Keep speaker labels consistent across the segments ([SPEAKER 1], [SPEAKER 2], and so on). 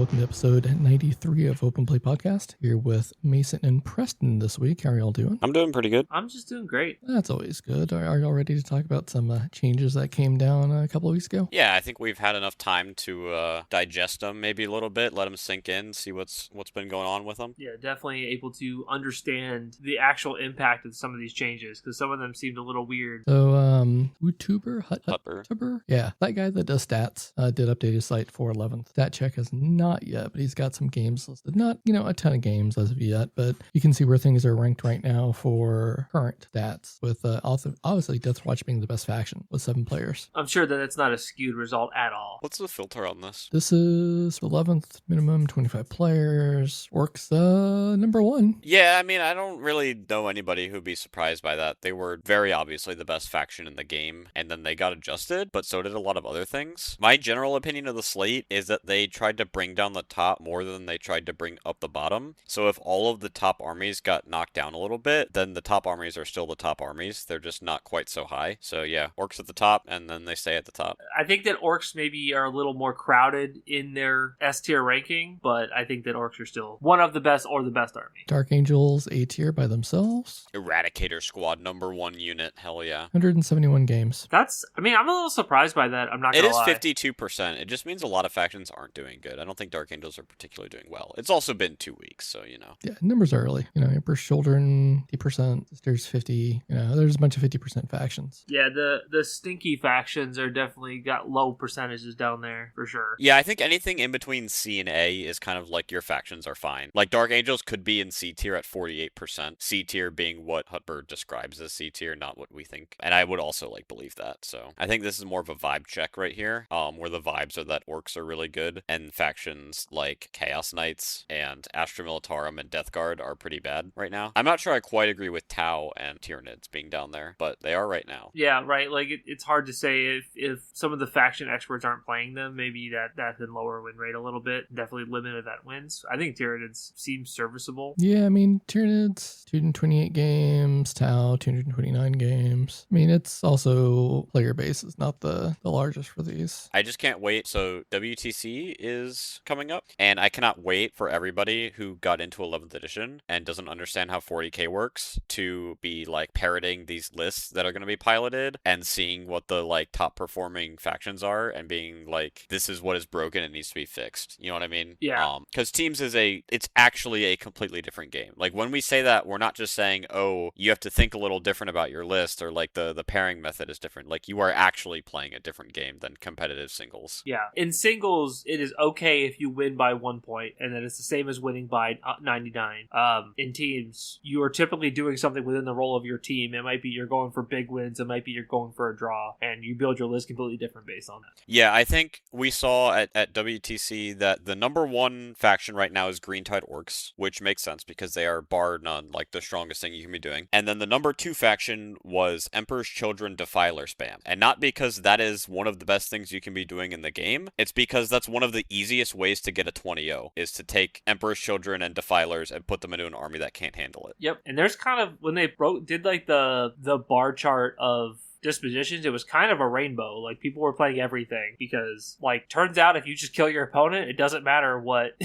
[SPEAKER 1] welcome to episode 93 of Open Play Podcast. Here with Mason and Preston this week. How are y'all doing?
[SPEAKER 2] I'm doing pretty good.
[SPEAKER 3] I'm just doing great.
[SPEAKER 1] That's always good. Are y'all ready to talk about some changes that came down a couple of weeks ago?
[SPEAKER 2] Yeah, I think we've had enough time to digest them maybe a little bit, let them sink in, see what's been going on with them.
[SPEAKER 3] Yeah, definitely able to understand the actual impact of some of these changes, because some of them seemed a little weird.
[SPEAKER 1] So, YouTuber,
[SPEAKER 2] Hutber.
[SPEAKER 1] Yeah, that guy that does stats did update his site for 11th. Stat check has not yet, but he's got some games listed. Not, a ton of games as of yet, but you can see where things are ranked right now for current stats, with obviously Deathwatch being the best faction with 7 players.
[SPEAKER 3] I'm sure that it's not a skewed result at all.
[SPEAKER 2] What's the filter on this?
[SPEAKER 1] This is 11th minimum, 25 players. Orcs, number 1.
[SPEAKER 2] Yeah, I mean, I don't really know anybody who'd be surprised by that. They were very obviously the best faction in the game, and then they got adjusted, but so did a lot of other things. My general opinion of the slate is that they tried to bring down the top more than they tried to bring up the bottom. So if all of the top armies got knocked down a little bit, then the top armies are still the top armies. They're just not quite so high. So yeah, orcs at the top, and then they stay at the top.
[SPEAKER 3] I think that orcs maybe are a little more crowded in their S tier ranking, but I think that orcs are still one of the best or the best army.
[SPEAKER 1] Dark Angels A tier by themselves.
[SPEAKER 2] Eradicator squad, number 1 unit, hell yeah.
[SPEAKER 1] 171 games.
[SPEAKER 3] I'm a little surprised by that. I'm not gonna lie.
[SPEAKER 2] It is 52%. It just means a lot of factions aren't doing good. I don't think Dark Angels are particularly doing well. It's also been 2 weeks, so
[SPEAKER 1] Yeah, numbers are early. Emperor's Children, 50%, Sisters 50. There's a bunch of 50% factions.
[SPEAKER 3] Yeah, the stinky factions are definitely got low percentages down there for sure.
[SPEAKER 2] Yeah, I think anything in between C and A is kind of like your factions are fine. Like Dark Angels could be in C tier at 48%. C tier being what Hutber describes as C tier, not what we think. And I would also believe that. So I think this is more of a vibe check right here, where the vibes are that orcs are really good and factions like Chaos Knights and Astra Militarum and Death Guard are pretty bad right now. I'm not sure I quite agree with Tau and Tyranids being down there, but they are right now.
[SPEAKER 3] Yeah, right. Like it's hard to say if some of the faction experts aren't playing them, maybe that can lower win rate a little bit. Definitely limit event wins. I think Tyranids seems serviceable.
[SPEAKER 1] Yeah, I mean, Tyranids, 228 games, Tau, 229 games. I mean, it's also player base is not the largest for these.
[SPEAKER 2] I just can't wait. So WTC is coming up, and I cannot wait for everybody who got into 11th edition and doesn't understand how 40k works to be parroting these lists that are going to be piloted and seeing what the top performing factions are and being this is what is broken and needs to be fixed. You know what I mean?
[SPEAKER 3] Yeah.
[SPEAKER 2] Because Teams it's actually a completely different game. When we say that, we're not just saying, oh, you have to think a little different about your list, or the pairing method is different. You are actually playing a different game than competitive singles.
[SPEAKER 3] Yeah. In singles, it is okay if you win by 1 point, and then it's the same as winning by 99. In teams, you are typically doing something within the role of your team. It might be you're going for big wins, it might be you're going for a draw, and you build your list completely different based on that.
[SPEAKER 2] Yeah, I think we saw at WTC that the number 1 faction right now is Green Tide Orcs, which makes sense because they are bar none, the strongest thing you can be doing. And then the number 2 faction was Emperor's Children Defiler spam. And not because that is one of the best things you can be doing in the game, it's because that's one of the easiest ways to get a 20-0, is to take Emperor's Children and Defilers and put them into an army that can't handle it.
[SPEAKER 3] Yep, and there's kind of, when they did the bar chart of Dispositions, it was kind of a rainbow. People were playing everything because turns out if you just kill your opponent, it doesn't matter what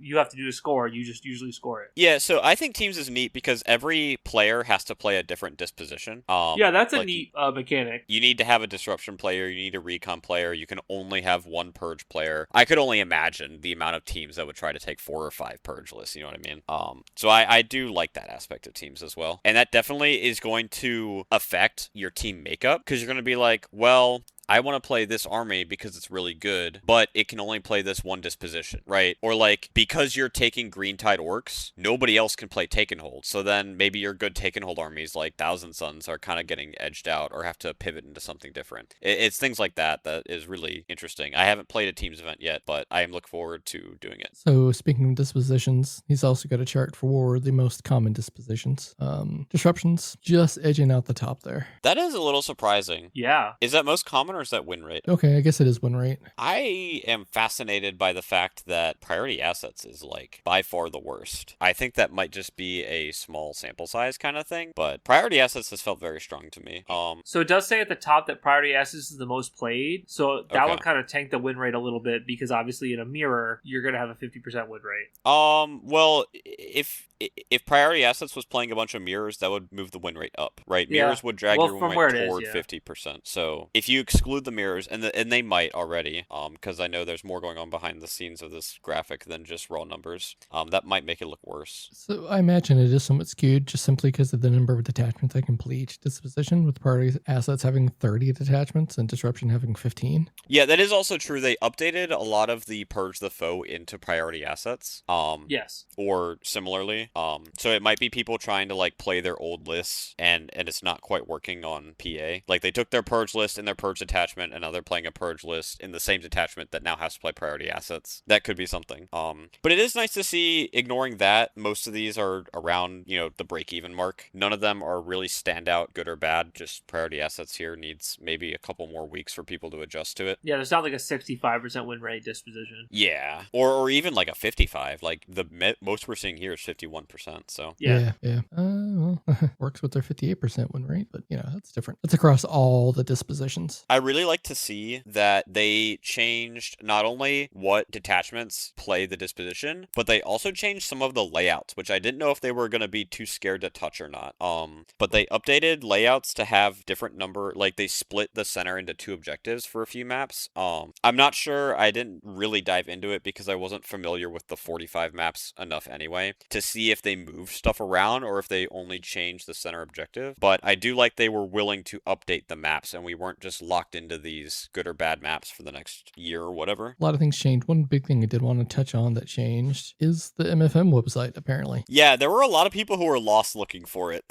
[SPEAKER 3] you have to do to score, you just usually score it.
[SPEAKER 2] Yeah, so I think Teams is neat because every player has to play a different disposition.
[SPEAKER 3] Yeah, that's a neat mechanic.
[SPEAKER 2] You need to have a disruption player, you need a recon player, you can only have 1 purge player. I could only imagine the amount of teams that would try to take 4 or 5 purge lists, you know what I mean? So I do like that aspect of Teams as well. And that definitely is going to affect your team makeup, because you're going to be well, I want to play this army because it's really good, but it can only play this one disposition, right? Or because you're taking Green Tide Orcs, nobody else can play Take and Hold. So then maybe your good Take and Hold armies like Thousand Suns are kind of getting edged out or have to pivot into something different. It's things like that is really interesting. I haven't played a Teams event yet, but I am looking forward to doing it.
[SPEAKER 1] So speaking of dispositions, he's also got a chart for the most common dispositions. Disruptions just edging out the top there.
[SPEAKER 2] That is a little surprising.
[SPEAKER 3] Yeah.
[SPEAKER 2] Is that most common or is that win rate?
[SPEAKER 1] Okay, I guess it is win rate.
[SPEAKER 2] I am fascinated by the fact that priority assets is like by far the worst. I think that might just be a small sample size kind of thing, but priority assets has felt very strong to me.
[SPEAKER 3] So it does say at the top that priority assets is the most played, so that
[SPEAKER 2] Okay.
[SPEAKER 3] would kind of tank the win rate a little bit, because obviously in a mirror you're going to have a 50% win rate.
[SPEAKER 2] Well, if priority assets was playing a bunch of mirrors, that would move the win rate up, right?
[SPEAKER 3] Yeah.
[SPEAKER 2] Mirrors would drag
[SPEAKER 3] Well,
[SPEAKER 2] your
[SPEAKER 3] from
[SPEAKER 2] win
[SPEAKER 3] where
[SPEAKER 2] rate
[SPEAKER 3] it is,
[SPEAKER 2] toward
[SPEAKER 3] yeah.
[SPEAKER 2] 50%. So if you exclude the mirrors, and they might already, because I know there's more going on behind the scenes of this graphic than just raw numbers. That might make it look worse.
[SPEAKER 1] So I imagine it is somewhat skewed just simply because of the number of detachments I complete each disposition, with priority assets having 30 detachments and disruption having 15.
[SPEAKER 2] Yeah, that is also true. They updated a lot of the Purge the Foe into priority assets.
[SPEAKER 3] Yes.
[SPEAKER 2] Or similarly. So it might be people trying to like play their old lists and it's not quite working on PA. Like they took their Purge list in their Purge detachment and now they're playing a Purge list in the same detachment that now has to play priority assets. That could be something. But it is nice to see, ignoring that, most of these are around, the break-even mark. None of them are really standout, good or bad. Just priority assets here needs maybe a couple more weeks for people to adjust to it.
[SPEAKER 3] Yeah, there's not like a 65% win rate disposition.
[SPEAKER 2] Yeah. Or even like a 55. Like the most we're seeing here is 51%. So
[SPEAKER 1] Yeah. Well, works with their 58% win rate, but that's different. That's across all the dispositions.
[SPEAKER 2] I really like to see that they changed not only what detachments play the disposition, but they also changed some of the layouts, which I didn't know if they were going to be too scared to touch or not. But they updated layouts to have different number, like they split the center into two objectives for a few maps. I'm not sure, I didn't really dive into it because I wasn't familiar with the 45 maps enough anyway to see if they moved stuff around or if they only changed the center objective. But I do like they were willing to update the maps and we weren't just locked into these good or bad maps for the next year or whatever.
[SPEAKER 1] A lot of things changed. One big thing I did want to touch on that changed is the MFM website, apparently.
[SPEAKER 2] Yeah, there were a lot of people who were lost looking for it.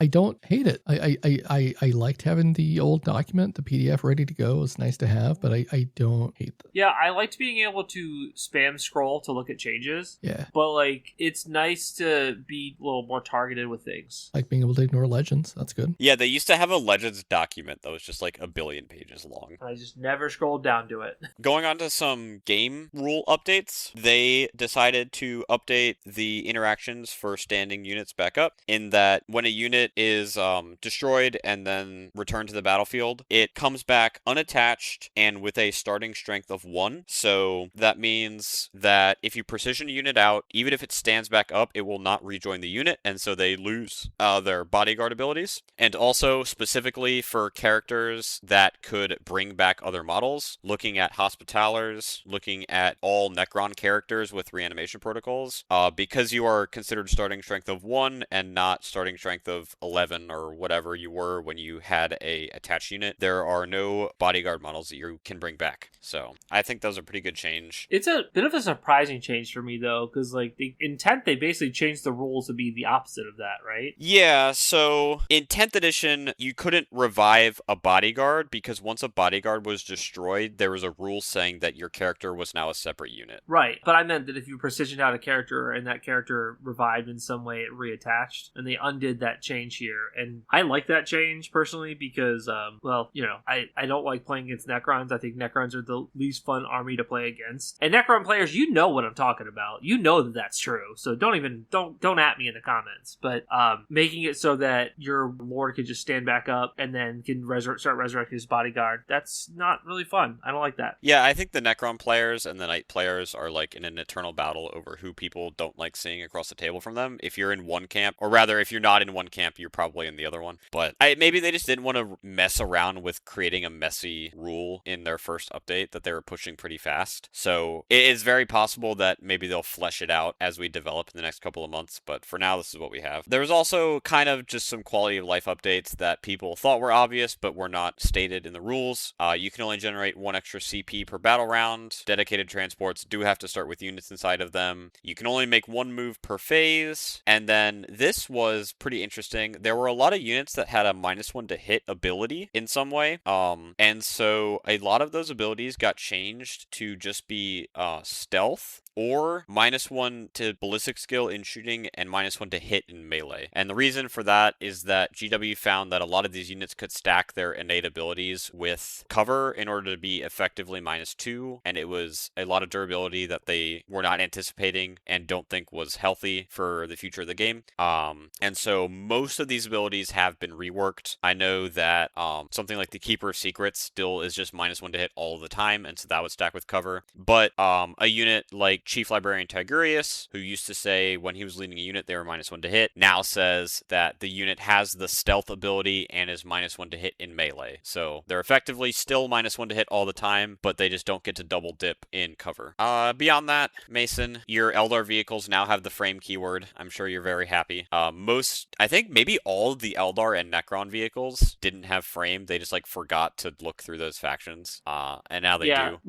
[SPEAKER 1] I don't hate it. I liked having the old document, the PDF ready to go. It's nice to have, but I don't hate it.
[SPEAKER 3] Yeah, I liked being able to spam scroll to look at changes.
[SPEAKER 1] Yeah.
[SPEAKER 3] But like, it's nice to be a little more targeted with things.
[SPEAKER 1] Like being able to ignore legends. That's good.
[SPEAKER 2] Yeah, they used to have a Legends document that was just like 1 billion pages long.
[SPEAKER 3] I just never scrolled down to it.
[SPEAKER 2] Going on to some game rule updates, they decided to update the interactions for standing units back up in that when a unit is destroyed and then returned to the battlefield, it comes back unattached and with a starting strength of 1. So that means that if you precision a unit out, even if it stands back up, it will not rejoin the unit, and so they lose their bodyguard abilities. And also, specifically for characters that could bring back other models, looking at Hospitalers, looking at all Necron characters with reanimation protocols, because you are considered starting strength of 1 and not starting strength of 11 or whatever you were when you had a attached unit, there are no bodyguard models that you can bring back. So I think that was a pretty good change.
[SPEAKER 3] It's a bit of a surprising change for me, though, because like the intent, they basically changed the rules to be the opposite of that, right?
[SPEAKER 2] Yeah, so in 10th edition, you couldn't revive a bodyguard because once a bodyguard was destroyed, there was a rule saying that your character was now a separate unit.
[SPEAKER 3] Right, but I meant that if you precisioned out a character and that character revived in some way, it reattached, and they undid that change here. And I like that change personally because, I don't like playing against Necrons. I think Necrons are the least fun army to play against. And Necron players, you know what I'm talking about. You know that that's true. So don't at me in the comments. But making it so that your lord can just stand back up and then can start resurrecting his bodyguard, that's not really fun. I don't like that.
[SPEAKER 2] Yeah, I think the Necron players and the Knight players are like in an eternal battle over who people don't like seeing across the table from them. If you're in one camp, or rather, if you're not in one camp, you're probably in the other one. But maybe they just didn't want to mess around with creating a messy rule in their first update that they were pushing pretty fast. So it is very possible that maybe they'll flesh it out as we develop in the next couple of months. But for now, this is what we have. There was also kind of just some quality of life updates that people thought were obvious, but were not stated in the rules. You can only generate 1 extra CP per battle round. Dedicated transports do have to start with units inside of them. You can only make 1 move per phase. And then this was pretty interesting. There were a lot of units that had a -1 to hit ability in some way. And so a lot of those abilities got changed to just be stealth or -1 to ballistic skill in shooting and -1 to hit in melee. And the reason for that is that GW found that a lot of these units could stack their innate abilities with cover in order to be effectively -2, and it was a lot of durability that they were not anticipating and don't think was healthy for the future of the game. And so most of these abilities have been reworked. I know that something like the Keeper of Secrets still is just -1 to hit all the time, and so that would stack with cover. But a unit like Chief Librarian Tigurius, who used to say when he was leading a unit they were -1 to hit, now says that the unit has the stealth ability and is -1 to hit in melee. So they're effectively still -1 to hit all the time, but they just don't get to double dip in cover. Beyond that, Mason, your Eldar vehicles now have the frame keyword. I'm sure you're very happy. I think maybe all of the Eldar and Necron vehicles didn't have frame. They just like forgot to look through those factions. And now they do.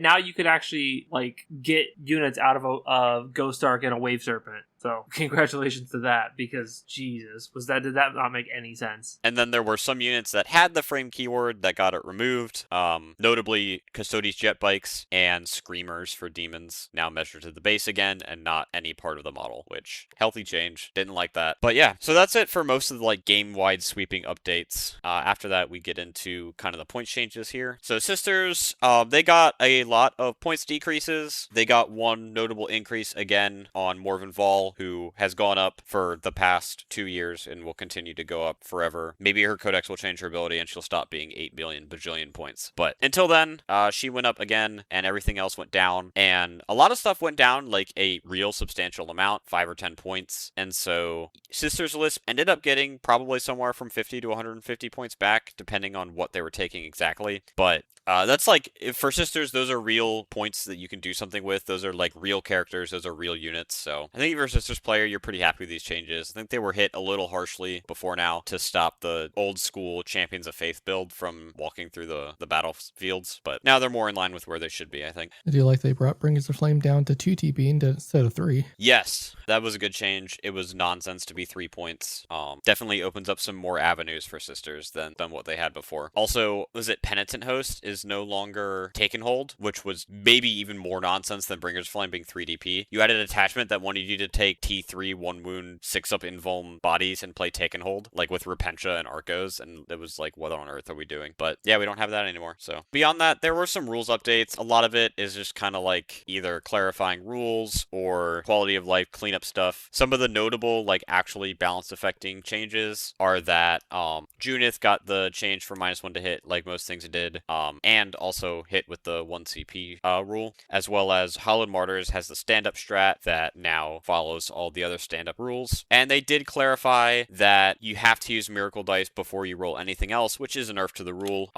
[SPEAKER 3] Now you could actually like get units out of a Ghost Ark and a Wave Serpent. So congratulations to that, because Jesus, did that not make any sense?
[SPEAKER 2] And then there were some units that had the frame keyword that got it removed. Notably Custodes jet bikes and Screamers for demons now measure to the base again and not any part of the model, which healthy change. Didn't like that. But yeah, so that's it for most of the like game-wide sweeping updates. After that, we get into kind of the points changes here. So Sisters, they got a lot of points decreases. They got one notable increase again on Morven Vol, who has gone up for the past 2 years and will continue to go up forever. Maybe her codex will change her ability and she'll stop being 8 billion bajillion points. But until then, she went up again and everything else went down. And a lot of stuff went down like a real substantial amount, 5 or 10 points. And so Sisters Lisp ended up getting probably somewhere from 50 to 150 points back, depending on what they were taking exactly. But that's like, for Sisters, those are real points that you can do something with. Those are like real characters. Those are real units. So I think if you're a Sisters player, you're pretty happy with these changes. I think they were hit a little harshly before now to stop the old school Champions of Faith build from walking through the battlefields. But now they're more in line with where they should be, I think.
[SPEAKER 1] I do like they brought Bringers of Flame down to 2 TP instead of 3.
[SPEAKER 2] Yes, that was a good change. It was nonsense to be 3 points. Definitely opens up some more avenues for Sisters than what they had before. Also, was it Penitent Host is no longer Taken Hold, which was maybe even more nonsense than Bringers of Flame being 3 DP. You had an attachment that wanted you to take T3, 1 wound, 6 up invuln bodies and play Taken Hold, like with Repentia and Arcos, and it was like, what on earth are we doing? But yeah, we don't have that anymore. So beyond that, there were some rules updates. A lot of it is just kind of like either clarifying rules or quality of life cleanup stuff. Some of the notable, like actually balance affecting changes are that Junith got the change from -1 to hit, like most things it did, and also hit with the 1 CP rule, as well as Hallowed Martyrs has the stand-up strat that now follows all the other stand-up rules. And they did clarify that you have to use Miracle Dice before you roll anything else, which is a nerf to the rule.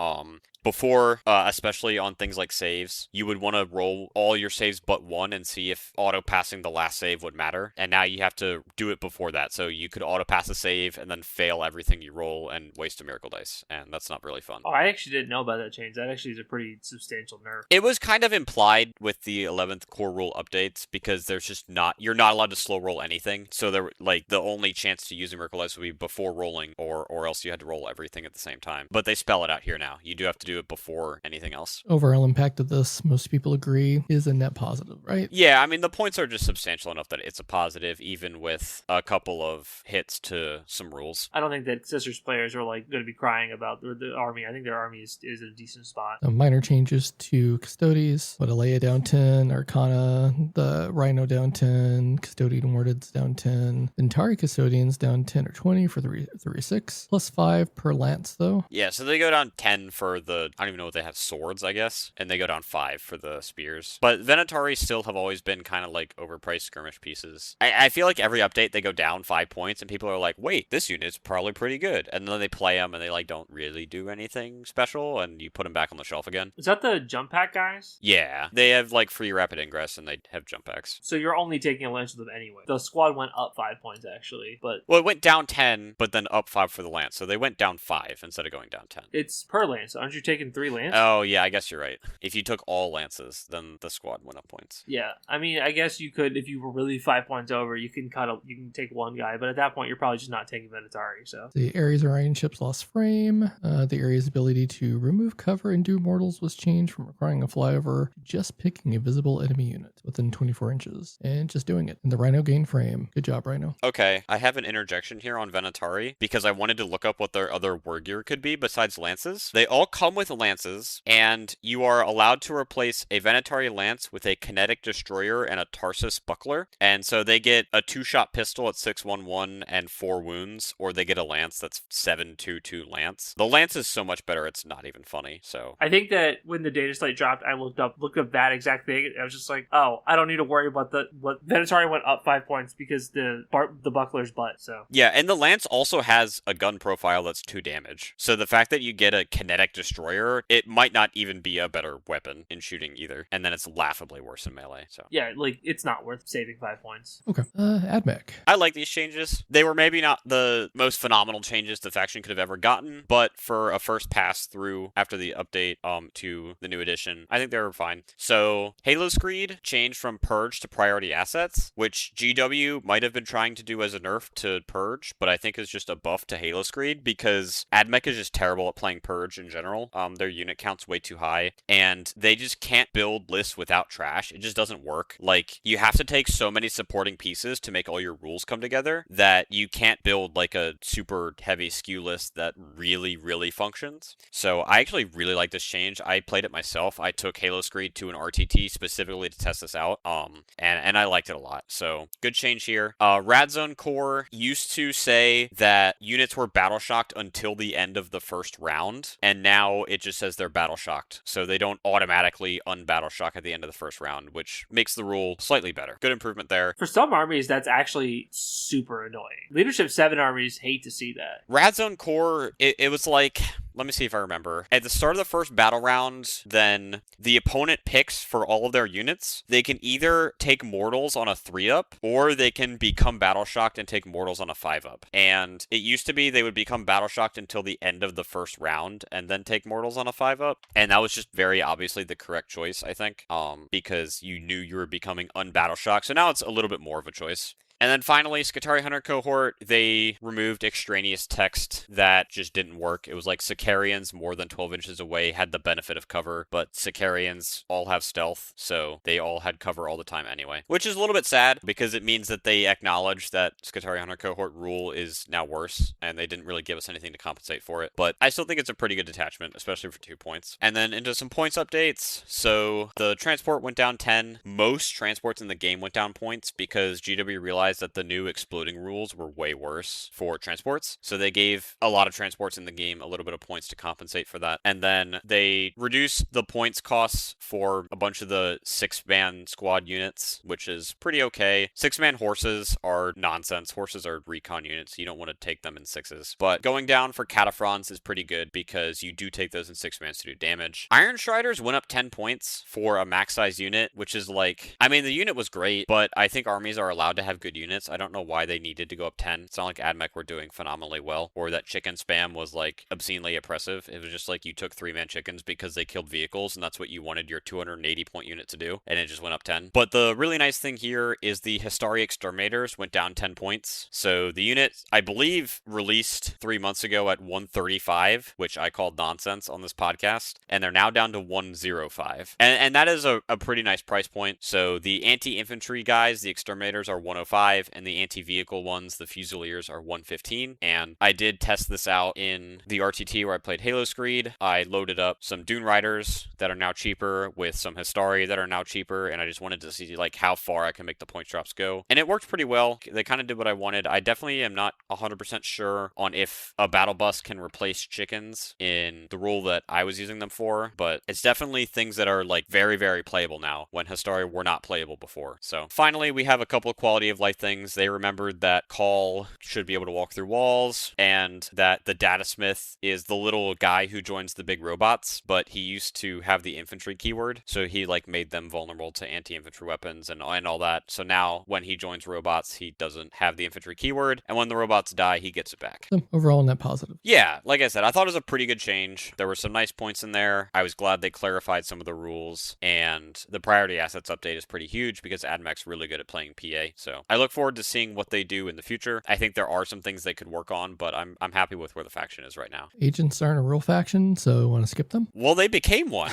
[SPEAKER 2] Before, especially on things like saves, you would want to roll all your saves but one and see if auto-passing the last save would matter. And now you have to do it before that. So you could auto-pass a save and then fail everything you roll and waste a Miracle Dice. And that's not really fun.
[SPEAKER 3] Oh, I actually didn't know about that change. That actually is a pretty substantial nerf.
[SPEAKER 2] It was kind of implied with the 11th core rule updates because there's just you're not allowed to slow roll anything. So there, like, the only chance to use a Miracle Dice would be before rolling or else you had to roll everything at the same time. But they spell it out here now. You do have to do it before anything else.
[SPEAKER 1] Overall impact of this, most people agree, is a net positive, right?
[SPEAKER 2] Yeah, I mean, the points are just substantial enough that it's a positive, even with a couple of hits to some rules.
[SPEAKER 3] I don't think that Sisters players are like going to be crying about the army. I think their army is in a decent spot.
[SPEAKER 1] Minor changes to Custodes, Alea down 10, Arcana, the Rhino down 10, Custodian Wardeds down 10, Ventari Custodians down 10 or 20 for 3/6, plus 5 per lance though.
[SPEAKER 2] Yeah, so they go down 10 for the, I don't even know what they have, swords, I guess, and they go down 5 for the spears. But Venatari still have always been kind of like overpriced skirmish pieces. I feel like every update they go down 5 points and people are like, wait, this unit's probably pretty good. And then they play them and they like don't really do anything special and you put them back on the shelf again.
[SPEAKER 3] Is that the jump pack guys?
[SPEAKER 2] Yeah, they have like free rapid ingress and they have jump packs.
[SPEAKER 3] So you're only taking a lance with them anyway. anyway. The squad went up 5 points, actually, but...
[SPEAKER 2] Well, it went down 10, but then up 5 for the lance, so they went down 5 instead of going down 10.
[SPEAKER 3] It's per lance. Aren't you taking 3 lance?
[SPEAKER 2] Oh, yeah, I guess you're right. If you took all lances, then the squad went up points.
[SPEAKER 3] Yeah, I mean, I guess you could, if you were really 5 points over, you can take one guy, but at that point, you're probably just not taking Venatari, so...
[SPEAKER 1] The Ares Orion ships lost frame. The Ares' ability to remove cover and do mortals was changed from requiring a flyover to just picking a visible enemy unit within 24 inches and just doing it. And the Rhino gained frame. Good job, Rhino.
[SPEAKER 2] Okay, I have an interjection here on Venatari because I wanted to look up what their other war gear could be besides lances. They all come with lances, and you are allowed to replace a Venatari lance with a kinetic destroyer and a Tarsus buckler. And so they get a 2-shot pistol at 611 and 4 wounds, or they get a lance that's 722 lance. The lance is so much better, it's not even funny. So
[SPEAKER 3] I think that when the data slate dropped, I looked up that exact thing. And I was just like, oh, I don't need to worry about what Venatari went up 5 points because the buckler's butt. So
[SPEAKER 2] yeah, and the lance also has a gun profile that's 2 damage. So the fact that you get a kinetic destroyer, it might not even be a better weapon in shooting either. And then it's laughably worse in melee. So
[SPEAKER 3] yeah, like it's not worth saving 5 points.
[SPEAKER 1] Okay. Admech.
[SPEAKER 2] I like these changes. They were maybe not the most phenomenal changes the faction could have ever gotten, but for a first pass through after the update to the new edition, I think they were fine. So Halo Screed changed from Purge to Priority Assets, which GW might have been trying to do as a nerf to Purge, but I think is just a buff to Halo Screed because Admech is just terrible at playing Purge in general. Their unit count's way too high, and they just can't build lists without trash. It just doesn't work. Like, you have to take so many supporting pieces to make all your rules come together that you can't build like a super heavy skew list that really, really functions. So I actually really like this change. I played it myself. I took Halo Screed to an RTT specifically to test this out, and I liked it a lot. So good change here. Radzone Core used to say that units were battle shocked until the end of the first round, and now it just says they're battle shocked, so they don't automatically unbattle shock at the end of the first round, which makes the rule slightly better. Good improvement there.
[SPEAKER 3] For some armies, that's actually super annoying. Leadership 7 armies hate to see that.
[SPEAKER 2] Radzone Core, it was like... Let me see if I remember. At the start of the first battle round, then the opponent picks for all of their units. They can either take mortals on a 3-up, or they can become battle shocked and take mortals on a 5-up. And it used to be they would become battle shocked until the end of the first round, and then take mortals on a 5-up. And that was just very obviously the correct choice, I think, because you knew you were becoming unbattle shocked. So now it's a little bit more of a choice. And then finally, Skitarii Hunter Cohort, they removed extraneous text that just didn't work. It was like Sicarians more than 12 inches away had the benefit of cover, but Sicarians all have stealth, so they all had cover all the time anyway. Which is a little bit sad, because it means that they acknowledge that Skitarii Hunter Cohort rule is now worse, and they didn't really give us anything to compensate for it. But I still think it's a pretty good detachment, especially for 2 points. And then into some points updates. So the transport went down 10. Most transports in the game went down points, because GW realized that the new exploding rules were way worse for transports. So they gave a lot of transports in the game a little bit of points to compensate for that. And then they reduced the points costs for a bunch of the 6-man squad units, which is pretty okay. 6-man horses are nonsense. Horses are recon units. You don't want to take them in 6s. But going down for Cataphrons is pretty good because you do take those in 6-mans to do damage. Iron Striders went up 10 points for a max size unit, which is like, I mean, the unit was great, but I think armies are allowed to have good units. I don't know why they needed to go up 10. It's not like Admech were doing phenomenally well, or that chicken spam was like obscenely oppressive. It was just like you took 3-man chickens because they killed vehicles, and that's what you wanted your 280 point unit to do, and it just went up 10. But the really nice thing here is the Histari Exterminators went down 10 points. So the unit, I believe, released 3 months ago at 135, which I called nonsense on this podcast, and they're now down to 105. And that is a pretty nice price point. So the anti-infantry guys, the Exterminators, are 105, and the anti-vehicle ones, the Fusiliers, are 115. And I did test this out in the RTT where I played Halo Screed. I loaded up some Dune Riders that are now cheaper with some Histari that are now cheaper, and I just wanted to see like how far I can make the point drops go. And it worked pretty well. They kind of did what I wanted. I definitely am not 100% sure on if a battle bus can replace chickens in the rule that I was using them for, but it's definitely things that are like very, very playable now when Histari were not playable before. So finally, we have a couple of quality of life things. They remembered that Call should be able to walk through walls, and that the Data Smith is the little guy who joins the big robots, but he used to have the infantry keyword, so he like made them vulnerable to anti-infantry weapons and all that. So now when he joins robots, he doesn't have the infantry keyword, and when the robots die, he gets it back.
[SPEAKER 1] So overall, net positive.
[SPEAKER 2] Yeah, like I said, I thought it was a pretty good change. There were some nice points in there. I was glad they clarified some of the rules, and the priority assets update is pretty huge because AdMech's really good at playing PA. So I look forward to seeing what they do in the future. I think there are some things they could work on, but I'm happy with where the faction is right now.
[SPEAKER 1] Agents aren't a real faction, so want to skip them?
[SPEAKER 2] Well, they became one.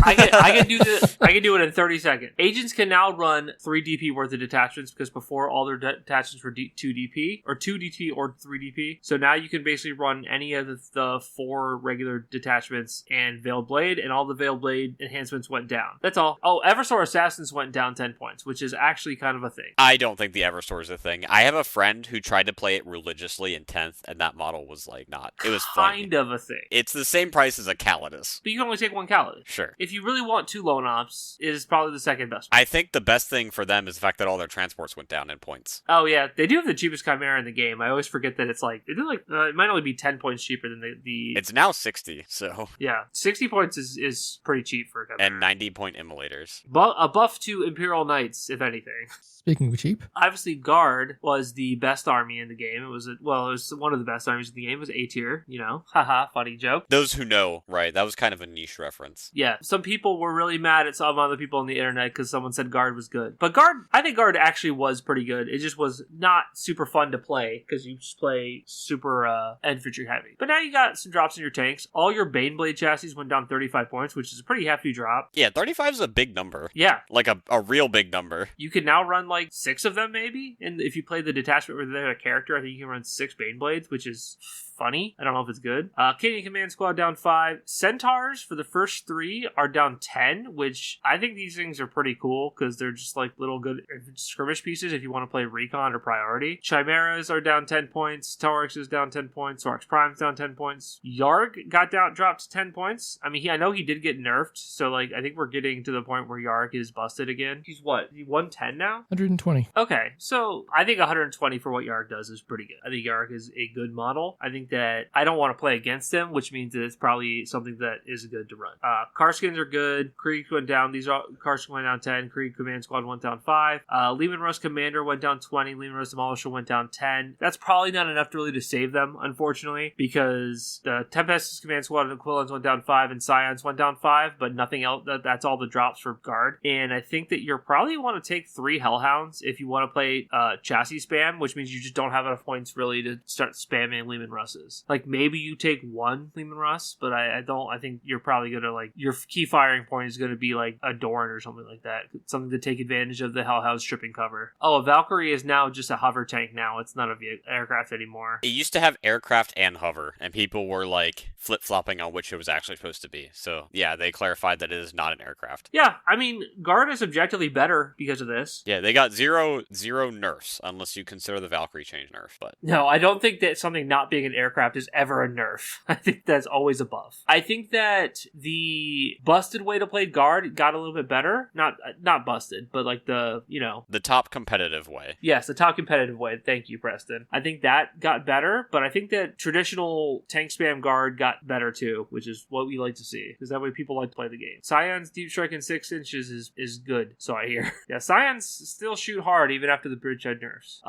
[SPEAKER 3] I can do this. I can do it in 30 seconds. Agents can now run 3 DP worth of detachments because before all their detachments were 2 DP or 2 DP or 3 DP. So now you can basically run any of the 4 regular detachments and Veiled Blade, and all the Veiled Blade enhancements went down. That's all. Oh, Eversor Assassins went down 10 points, which is actually kind of a thing.
[SPEAKER 2] I don't think the Eversor is a thing. I have a friend who tried to play it religiously in 10th, and that model was like not. It was
[SPEAKER 3] kind
[SPEAKER 2] fun.
[SPEAKER 3] of a thing.
[SPEAKER 2] It's the same price as a Calidus.
[SPEAKER 3] But you can only take 1 Calidus.
[SPEAKER 2] Sure.
[SPEAKER 3] If you really want 2 Lone Ops, it is probably the second best.
[SPEAKER 2] I think the best thing for them is the fact that all their transports went down in points.
[SPEAKER 3] Oh yeah, they do have the cheapest Chimera in the game. I always forget that it's like it might only be 10 points cheaper than the.
[SPEAKER 2] It's now 60, so.
[SPEAKER 3] Yeah, 60 points is pretty cheap for a Chimera.
[SPEAKER 2] And 90-point immolators.
[SPEAKER 3] A buff to Imperial Knights, if anything.
[SPEAKER 1] Speaking of cheap,
[SPEAKER 3] Obviously, Guard was the best army in the game. It was one of the best armies in the game. It was A tier, haha, funny joke.
[SPEAKER 2] Those who know, right? That was kind of a niche reference.
[SPEAKER 3] Yeah, some people were really mad at some other people on the internet because someone said Guard was good. But I think Guard actually was pretty good. It just was not super fun to play because you just play super infantry heavy. But now you got some drops in your tanks. All your Baneblade chassis went down 35 points, which is a pretty hefty drop.
[SPEAKER 2] Yeah, 35 is a big number.
[SPEAKER 3] Yeah.
[SPEAKER 2] Like a real big number.
[SPEAKER 3] You can now run like 6 of them maybe. And if you play the detachment where they're a character, I think you can run 6 Baneblades, which is funny. I don't know if it's good. Canadian Command Squad down 5. Centaurs for the first 3 are down 10, which I think these things are pretty cool because they're just like little good skirmish pieces if you want to play recon or priority. Chimeras are down 10 points. Taurex is down 10 points. Taurex Prime's down 10 points. Yarg dropped to 10 points. I mean, I know he did get nerfed, so like I think we're getting to the point where Yarg is busted again. He's what? He 110 now?
[SPEAKER 1] 120.
[SPEAKER 3] Okay, so I think 120 for what Yarg does is pretty good. I think Yarg is a good model. I think that I don't want to play against him, which means that it's probably something that is good to run. Carskins are good. Krieg went down. Carskins went down 10. Krieg Command Squad went down 5. Lehman Russ Commander went down 20. Lehman Russ Demolisher went down 10. That's probably not enough really to save them, unfortunately, because the Tempest's Command Squad and Aquilons went down 5 and Scions went down 5, but nothing else. That's all the drops for Guard. And I think that you probably want to take 3 Hellhounds if you want to play chassis spam, which means you just don't have enough points really to start spamming Lehman Russes. Like maybe you take 1 Lehman Russ, but I think you're probably gonna like your key firing point is gonna be like a Dorn or something like that. Something to take advantage of the Hellhound's stripping cover. Oh, a Valkyrie is now just a hover tank now. It's not a aircraft anymore.
[SPEAKER 2] It used to have aircraft and hover, and people were like flip-flopping on which it was actually supposed to be. So yeah, they clarified that it is not an aircraft.
[SPEAKER 3] Yeah, I mean, Guard is objectively better because of this.
[SPEAKER 2] Yeah, they got zero nerfs, unless you consider the Valkyrie change nerf. But
[SPEAKER 3] no, I don't think that something not being an aircraft is ever a nerf. I think that's always a buff. I think that the busted way to play Guard got a little bit better. Not busted, but like the
[SPEAKER 2] top competitive way.
[SPEAKER 3] Yes, the top competitive way. Thank you, Preston. I think that got better, but I think that traditional tank spam Guard got better too, which is what we like to see, because that way people like to play the game. Scion's deep strike in 6 inches is good, so I hear. Yeah, Scions still shoot hard even after the bridgehead nerfs.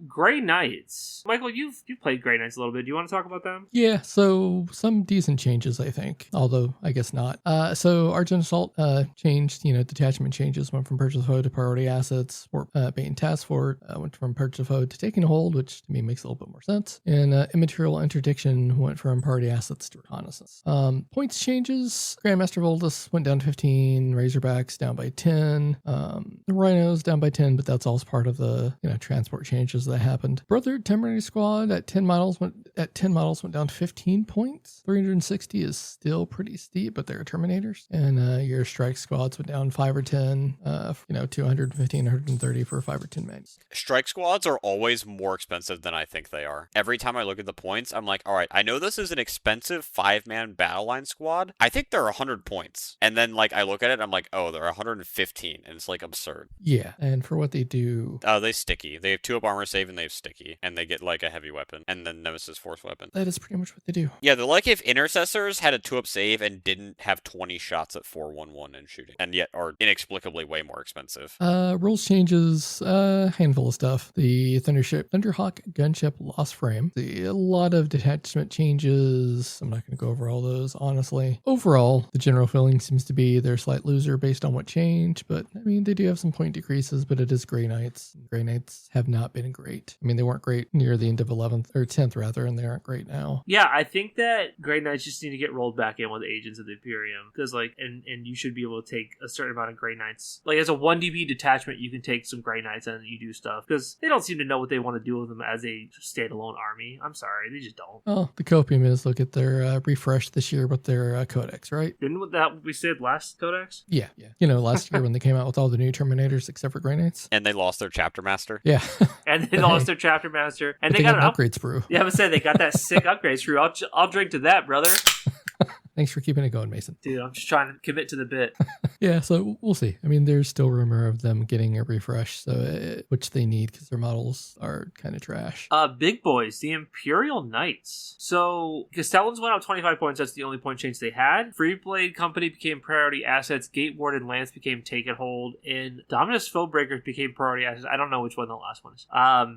[SPEAKER 3] Grey Knights. Michael, you've played Grey Knights a little bit. Do you want to talk about them?
[SPEAKER 1] Yeah, so some decent changes, I think, although I guess not. So Argent Assault changed, detachment changes, went from Purchase of Foe to Priority Assets. Bait and Task Force went from Purchase of Foe to Taking a Hold, which to me makes a little bit more sense. And Immaterial Interdiction went from Priority Assets to Reconnaissance. Points changes, Grandmaster Voltus went down to 15, Razorbacks down by 10, the Rhinos down by 10, but that's all part of the transport changes that happened. Brother Temporary Squad at 10 models went That 10 models went down 15 points. 360 is still pretty steep, but they're Terminators. And your strike squads went down 5 or 10, 215, 130 for 5 or 10 mags.
[SPEAKER 2] Strike squads are always more expensive than I think they are. Every time I look at the points, I'm like, all right, I know this is an expensive 5-man battle line squad. I think they're 100 points. And then like I look at it, I'm like, oh, they're 115. And it's like absurd.
[SPEAKER 1] Yeah, and for what they do...
[SPEAKER 2] They sticky. They have 2 up armor save and they have sticky. And they get like a heavy weapon. And then Nemesis Force weapon.
[SPEAKER 1] That is pretty much what they do.
[SPEAKER 2] Yeah, they're like if Intercessors had a 2-up save and didn't have 20 shots at 4-1-1 and shooting. And yet are inexplicably way more expensive.
[SPEAKER 1] Rules changes, handful of stuff. The Thunderhawk gunship lost frame. A lot of detachment changes. I'm not going to go over all those, honestly. Overall, the general feeling seems to be they're a slight loser based on what changed, but I mean, they do have some point decreases, but it is Grey Knights. Grey Knights have not been great. I mean, they weren't great near the end of 11th or 10th rather, and they aren't great now.
[SPEAKER 3] Yeah, I think that Grey Knights just need to get rolled back in with Agents of the Imperium, because like, and you should be able to take a certain amount of Grey Knights. Like as a 1DP detachment, you can take some Grey Knights and you do stuff, because they don't seem to know what they want to do with them as a standalone army. I'm sorry, they just don't.
[SPEAKER 1] Oh, the copium is look at their refresh this year with their codex, right?
[SPEAKER 3] Didn't that we said last codex?
[SPEAKER 1] Yeah. Last year when they came out with all the new Terminators except for Grey Knights.
[SPEAKER 2] And they lost their chapter master.
[SPEAKER 1] Yeah.
[SPEAKER 3] And they lost their chapter master. And
[SPEAKER 1] but
[SPEAKER 3] they got
[SPEAKER 1] an
[SPEAKER 3] an
[SPEAKER 1] upgrade sprue.
[SPEAKER 3] Yeah, I would say they got that sick upgrade sprue. I'll drink to that, brother.
[SPEAKER 1] Thanks for keeping it going, Mason.
[SPEAKER 3] Dude, I'm just trying to commit to the bit.
[SPEAKER 1] Yeah, so we'll see. I mean, there's still rumor of them getting a refresh, which they need because their models are kind of trash.
[SPEAKER 3] Big boys, the Imperial Knights. So, Castellans went up 25 points. That's the only point change they had. Freeblade Company became priority assets. Gateward and Lance became take and hold. And Dominus Foebreakers became priority assets. I don't know which one the last one is.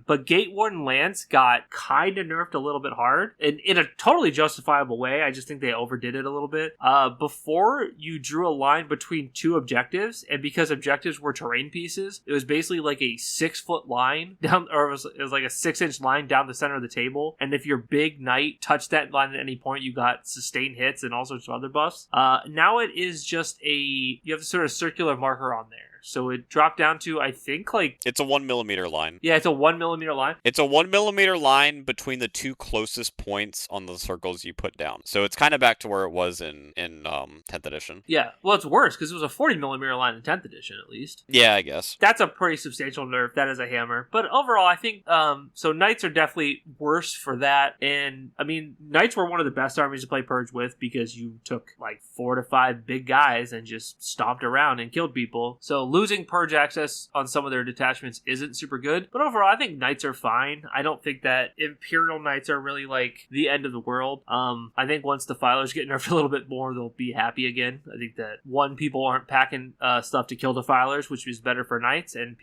[SPEAKER 3] But Gateward and Lance got kind of nerfed a little bit hard. And in a totally justifiable way. I just think they overdid it a little bit. Before, you drew a line between 2 objectives, and because objectives were terrain pieces, it was basically like a 6-foot line down, or it was like a 6-inch line down the center of the table. And if your big knight touched that line at any point, you got sustained hits and all sorts of other buffs. Now it is just you have a sort of circular marker on there. So it dropped down to, I think, like...
[SPEAKER 2] It's a 1mm line.
[SPEAKER 3] Yeah, it's a 1mm line.
[SPEAKER 2] It's a 1mm line between the 2 closest points on the circles you put down. So it's kind of back to where it was in 10th edition.
[SPEAKER 3] Yeah, well, it's worse, because it was a 40mm line in 10th edition, at least.
[SPEAKER 2] Yeah, I guess.
[SPEAKER 3] That's a pretty substantial nerf. That is a hammer. But overall, I think, so Knights are definitely worse for that. And, I mean, Knights were one of the best armies to play Purge with, because you took, like, 4 to 5 big guys and just stomped around and killed people. So losing Purge access on some of their detachments isn't super good, but overall I think Knights are fine. I don't think that Imperial Knights are really like the end of the world. I think once Defilers get nerfed a little bit more, they'll be happy again. I think that people aren't packing stuff to kill Defilers, which is better for Knights, and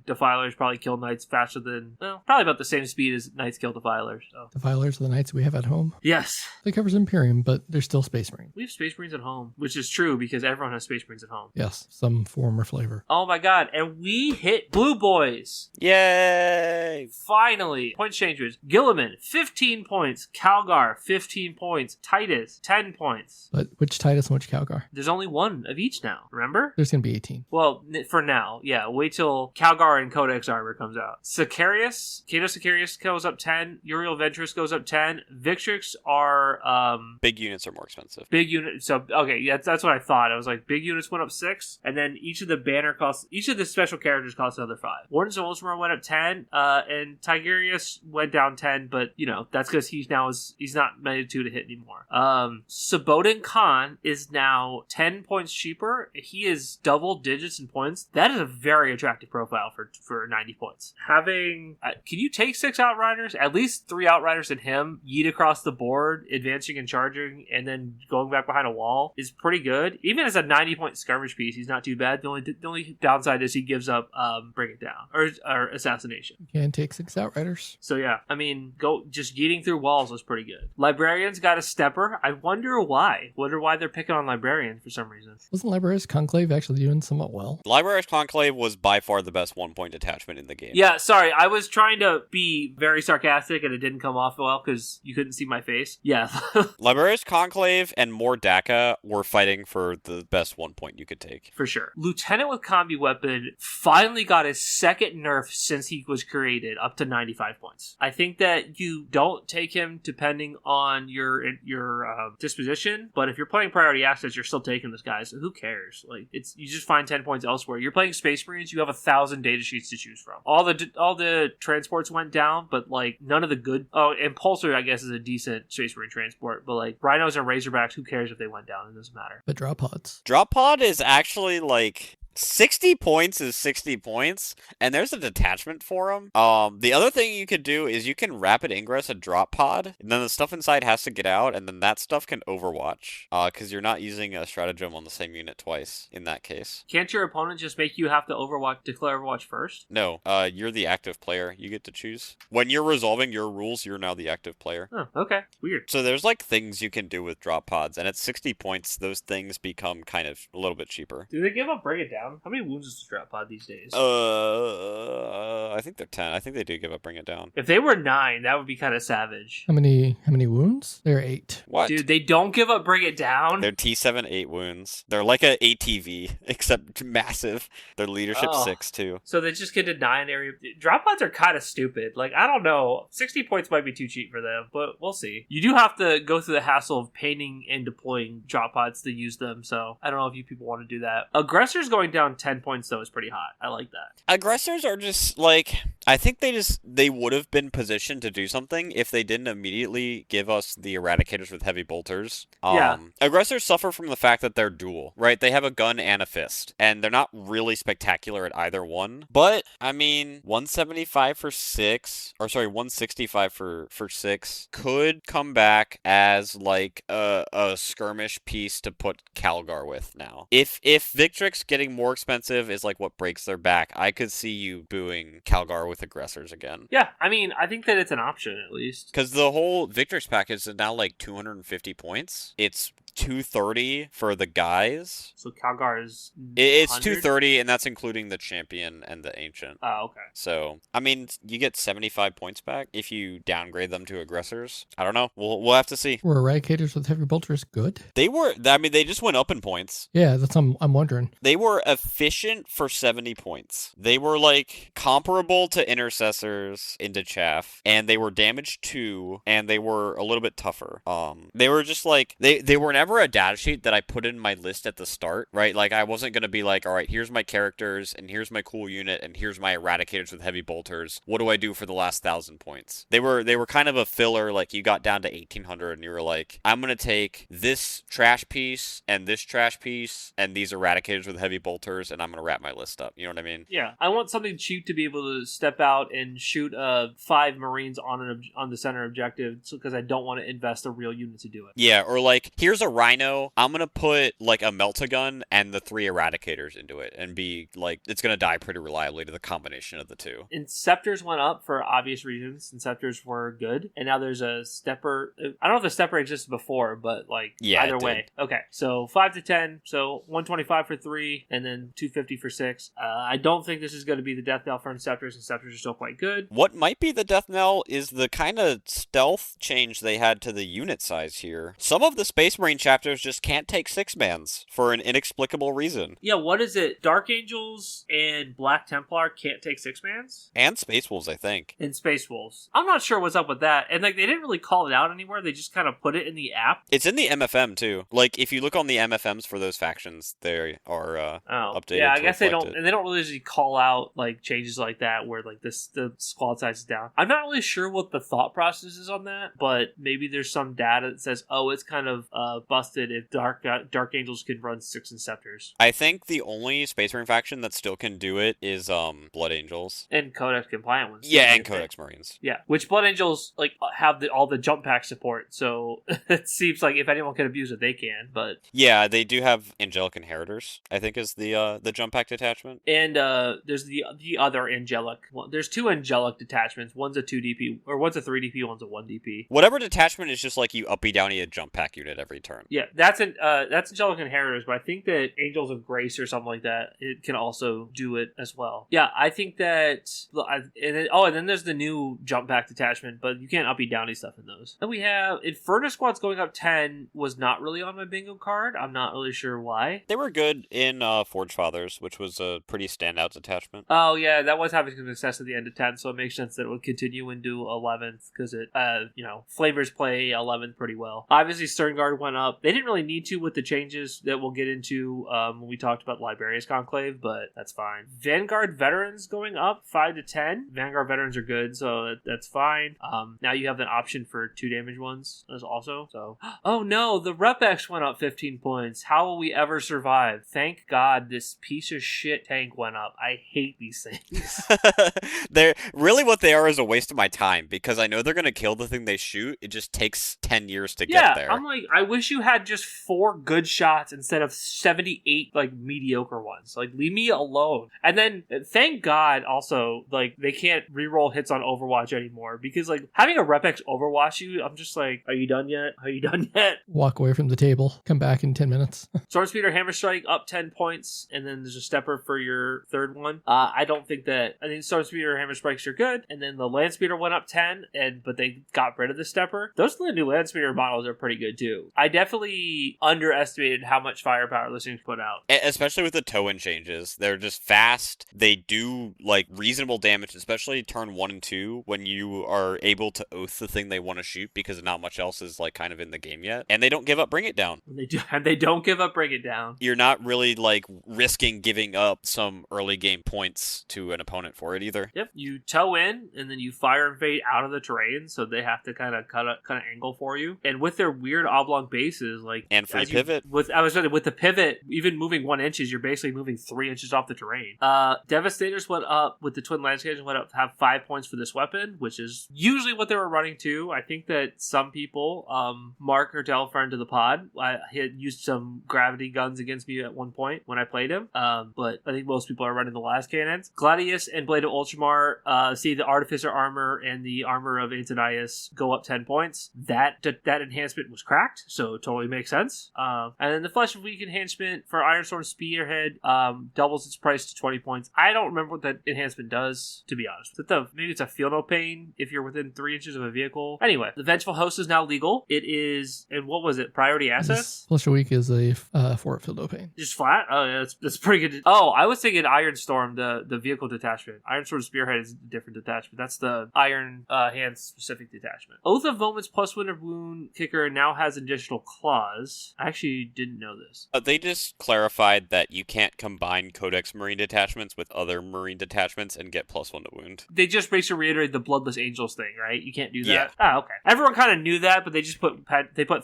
[SPEAKER 3] Defilers probably kill Knights faster than, probably about the same speed as Knights kill Defilers. So.
[SPEAKER 1] Defilers are the Knights we have at home.
[SPEAKER 3] Yes.
[SPEAKER 1] That covers Imperium, but they're still Space Marines.
[SPEAKER 3] We have Space Marines at home, which is true because everyone has Space Marines at home.
[SPEAKER 1] Yes, some form or flavor.
[SPEAKER 3] Oh my god, and we hit Blue Boys.
[SPEAKER 2] Yay!
[SPEAKER 3] Finally. Point changes. Gilliman, 15 points. Calgar, 15 points. Titus, 10 points.
[SPEAKER 1] But which Titus and which Calgar?
[SPEAKER 3] There's only one of each now, remember?
[SPEAKER 1] There's going to be 18.
[SPEAKER 3] Well, for now, yeah. Wait till Calgar and Codex Armor comes out. Sicarius, Cato Sicarius goes up 10. Uriel Ventress goes up 10. Victrix are...
[SPEAKER 2] Big units are more expensive.
[SPEAKER 3] Big units, so, okay, yeah, that's what I thought. I was like, big units went up 6, and then each of the special characters cost another 5. Warden Zolsmar went up 10, and Tigurius went down 10, but, that's because he's not meant to hit anymore. Saboden Khan is now 10 points cheaper. He is double digits in points. That is a very attractive profile for 90 points. Having, can you take 6 Outriders? At least 3 Outriders in him, yeet across the board, advancing and charging, and then going back behind a wall is pretty good. Even as a 90-point skirmish piece, he's not too bad. The only downside is he gives up Bring It Down or Assassination.
[SPEAKER 1] You can take 6 Outriders.
[SPEAKER 3] So yeah, I mean, just yeeting through walls was pretty good. Librarians got a stepper. I wonder why. Wonder why they're picking on Librarians for some reason.
[SPEAKER 1] Wasn't Librarians Conclave actually doing somewhat well?
[SPEAKER 2] Librarians Conclave was by far the best 1-point detachment in the game.
[SPEAKER 3] Yeah, sorry, I was trying to be very sarcastic and it didn't come off well because you couldn't see my face. Yeah.
[SPEAKER 2] Librarians Conclave and more DACA were fighting for the best 1 point you could take.
[SPEAKER 3] For sure. Lieutenant with combi weapon finally got his second nerf since he was created, up to 95 points. I think that you don't take him depending on your disposition, but if you're playing priority assets, you're still taking this guy, so who cares? Like, you just find 10 points elsewhere. You're playing Space Marines, you have 1,000 data sheets to choose from. All the transports went down, but like none of the good. Oh, Impulsor, I guess, is a decent Space Marine transport, but like Rhinos and Razorbacks, who cares if they went down? It doesn't matter.
[SPEAKER 1] But drop pods.
[SPEAKER 2] Drop pod is actually like 60 points is 60 points, and there's a detachment for them. The other thing you could do is you can rapid ingress a drop pod, and then the stuff inside has to get out, and then that stuff can overwatch, because you're not using a stratagem on the same unit twice in that case.
[SPEAKER 3] Can't your opponent just make you have to declare Overwatch first?
[SPEAKER 2] No, you're the active player. You get to choose. When you're resolving your rules, you're now the active player.
[SPEAKER 3] Oh, okay. Weird.
[SPEAKER 2] So there's like things you can do with drop pods, and at 60 points, those things become kind of a little bit cheaper.
[SPEAKER 3] Do they give up Bring It Down? How many wounds is the drop pod these days?
[SPEAKER 2] I think they're 10. I think they do give up Bring It Down.
[SPEAKER 3] If they were 9, that would be kind of savage.
[SPEAKER 1] How many wounds? They're 8.
[SPEAKER 2] What?
[SPEAKER 3] Dude, they don't give up Bring It Down?
[SPEAKER 2] They're T7 8 wounds. They're like a ATV, except massive. Their leadership 6 too.
[SPEAKER 3] So they just get to 9 area. Drop pods are kind of stupid. Like, I don't know. 60 points might be too cheap for them, but we'll see. You do have to go through the hassle of painting and deploying drop pods to use them, so I don't know if you people want to do that. Aggressors going down 10 points, though, is pretty hot. I like that.
[SPEAKER 2] Aggressors are just, like... I think they would have been positioned to do something if they didn't immediately give us the Eradicators with heavy bolters.
[SPEAKER 3] Yeah.
[SPEAKER 2] Aggressors suffer from the fact that they're dual, right? They have a gun and a fist, and they're not really spectacular at either one. But, I mean, 175 for 6, or sorry, 165 for 6 could come back as, like, a skirmish piece to put Calgar with now. If Victrix getting more expensive is, like, what breaks their back, I could see you booing Calgar with aggressors again.
[SPEAKER 3] Yeah, I mean, I think that it's an option, at least.
[SPEAKER 2] Because the whole Victrix package is now, like, 250 points. It's 230 for the guys.
[SPEAKER 3] So Calgar is
[SPEAKER 2] It's
[SPEAKER 3] 100?
[SPEAKER 2] 230, and that's including the champion and the ancient.
[SPEAKER 3] Oh, okay.
[SPEAKER 2] So, I mean, you get 75 points back if you downgrade them to aggressors. I don't know. We'll have to see.
[SPEAKER 1] Were Eradicators with heavy bolters good?
[SPEAKER 2] They just went up in points.
[SPEAKER 1] Yeah, that's I'm wondering.
[SPEAKER 2] They were efficient for 70 points. They were, like, comparable to intercessors into chaff, and they were damage 2, and they were a little bit tougher. They were just, like, they were never a data sheet that I put in my list at the start, right? Like, I wasn't going to be like, all right, here's my characters, and here's my cool unit, and here's my Eradicators with heavy bolters. What do I do for the last 1,000 points? They were kind of a filler, like, you got down to 1,800, and you were like, I'm going to take this trash piece, and this trash piece, and these Eradicators with heavy bolters, and I'm going to wrap my list up. You know what I mean?
[SPEAKER 3] Yeah, I want something cheap to be able to step out and shoot 5 Marines on the center objective, because I don't want to invest a real unit to do it.
[SPEAKER 2] Yeah, or like, here's a Rhino, I'm gonna put like a Melt-A-Gun and the 3 Eradicators into it, and be like, it's gonna die pretty reliably to the combination of the two.
[SPEAKER 3] Inceptors went up for obvious reasons. Inceptors were good, and now there's a Stepper. I don't know if the Stepper existed before, but like,
[SPEAKER 2] yeah,
[SPEAKER 3] either way. Okay, so 5 to 10, so 125 for 3, and then 250 for 6. I don't think this is going to be the death knell for Inceptors. Inceptors are still quite good.
[SPEAKER 2] What might be the death knell is the kind of stealth change they had to the unit size here. Some of the Space Marine chapters just can't take 6-mans for an inexplicable reason.
[SPEAKER 3] Yeah, what is it? Dark Angels and Black Templar can't take 6-mans?
[SPEAKER 2] And Space Wolves, I think.
[SPEAKER 3] And Space Wolves. I'm not sure what's up with that. And like, they didn't really call it out anywhere. They just kind of put it in the app.
[SPEAKER 2] It's in the MFM too. Like, if you look on the MFMs for those factions, they are updated.
[SPEAKER 3] Yeah, I guess they don't,
[SPEAKER 2] it.
[SPEAKER 3] and they don't really usually call out like changes like that where like the squad size is down. I'm not really sure what the thought process is on that, but maybe there's some data that says, oh, it's kind of busted if Dark Angels can run 6 Inceptors.
[SPEAKER 2] I think the only Space Marine faction that still can do it is Blood Angels.
[SPEAKER 3] And Codex compliant ones.
[SPEAKER 2] Yeah, and Codex Marines.
[SPEAKER 3] Yeah, which Blood Angels like have all the jump pack support, so it seems like if anyone can abuse it, they can. But
[SPEAKER 2] yeah, they do have Angelic Inheritors, I think, is the jump pack detachment.
[SPEAKER 3] And there's the other Angelic one. There's 2 Angelic detachments. One's a 2 DP, or one's a 3 DP, one's a 1 DP.
[SPEAKER 2] Whatever detachment is just like you uppy downy a jump pack unit every turn. turn.
[SPEAKER 3] Yeah, that's Angelic Inheritors, but I think that Angels of Grace or something like that, it can also do it as well. Yeah, I think that... and then there's the new jump back detachment, but you can't uppy downy stuff in those. Then we have Inferno Squads going up 10 was not really on my bingo card. I'm not really sure why.
[SPEAKER 2] They were good in Forge Fathers, which was a pretty standout detachment.
[SPEAKER 3] Oh, yeah, that was having success at the end of 10, so it makes sense that it would continue into 11th, because it, flavors play 11th pretty well. Obviously, Stern Guard went up. They didn't really need to with the changes that we'll get into when we talked about Liberius Conclave, but that's fine. Vanguard Veterans going up 5 to 10. Vanguard Veterans are good, so that's fine. Now you have an option for 2 damage ones as also. So, oh no, the Rep-X went up 15 points. How will we ever survive? Thank God this piece of shit tank went up. I hate these things.
[SPEAKER 2] They're really what they are is a waste of my time, because I know they're going to kill the thing they shoot. It just takes 10 years to get there.
[SPEAKER 3] I'm like, I wish you had just 4 good shots instead of 78 like mediocre ones. Like, leave me alone. And then thank God also, like, they can't reroll hits on Overwatch anymore, because like having a Rep-X Overwatch you, I'm just like, are you done yet? Are you done yet?
[SPEAKER 1] Walk away from the table, come back in 10 minutes.
[SPEAKER 3] Sword Speeder Hammer Strike up 10 points, and then there's a stepper for your third one. I think Sword Speeder Hammer Strikes are good, and then the Land Speeder went up 10, but they got rid of the stepper. Those new Land Speeder models are pretty good too. I definitely underestimated how much firepower those things put out.
[SPEAKER 2] Especially with the toe-in changes. They're just fast. They do like reasonable damage, especially turn 1 and 2 when you are able to oath the thing they want to shoot, because not much else is like kind of in the game yet. And they don't give up Bring It Down.
[SPEAKER 3] They don't give up Bring It Down.
[SPEAKER 2] You're not really like risking giving up some early game points to an opponent for it either.
[SPEAKER 3] Yep. You toe in and then you fire and fade out of the terrain, so they have to kind of angle for you. And with their weird oblong bases, like,
[SPEAKER 2] and free pivot.
[SPEAKER 3] With the pivot, even moving 1 inch, you're basically moving 3 inches off the terrain. Devastators went up with the twin landscapes, went up to have 5 points for this weapon, which is usually what they were running too. I think that some people, Mark Hertel, friend of the pod, he had used some gravity guns against me at one point when I played him. But I think most people are running the last cannons. Gladius and Blade of Ultramar, see the Artificer armor and the armor of Antonius go up 10 points. That enhancement was cracked, so it totally makes sense. And then the Flesh of Weak enhancement for Ironstorm Spearhead doubles its price to 20 points. I don't remember what that enhancement does, to be honest. Maybe it's a Feel No Pain if you're within 3 inches of a vehicle. Anyway, the Vengeful Host is now legal. It is, and what was it? Priority assets?
[SPEAKER 1] Flesh a Week is a Fort Feel No Pain.
[SPEAKER 3] Just flat? Oh, yeah, that's pretty good. Oh, I was thinking Ironstorm, the vehicle detachment. Ironstorm Spearhead is a different detachment. That's the Iron Hand specific detachment. Oath of Moments plus Winter Wound Kicker now has additional claws. I actually didn't know this.
[SPEAKER 2] They just clarified that you can't combine Codex Marine detachments with other Marine detachments and get +1 to wound.
[SPEAKER 3] They just basically reiterated the Bloodless Angels thing, right? You can't do that?
[SPEAKER 2] Yeah.
[SPEAKER 3] Ah, okay. Everyone kind of knew that, but they just put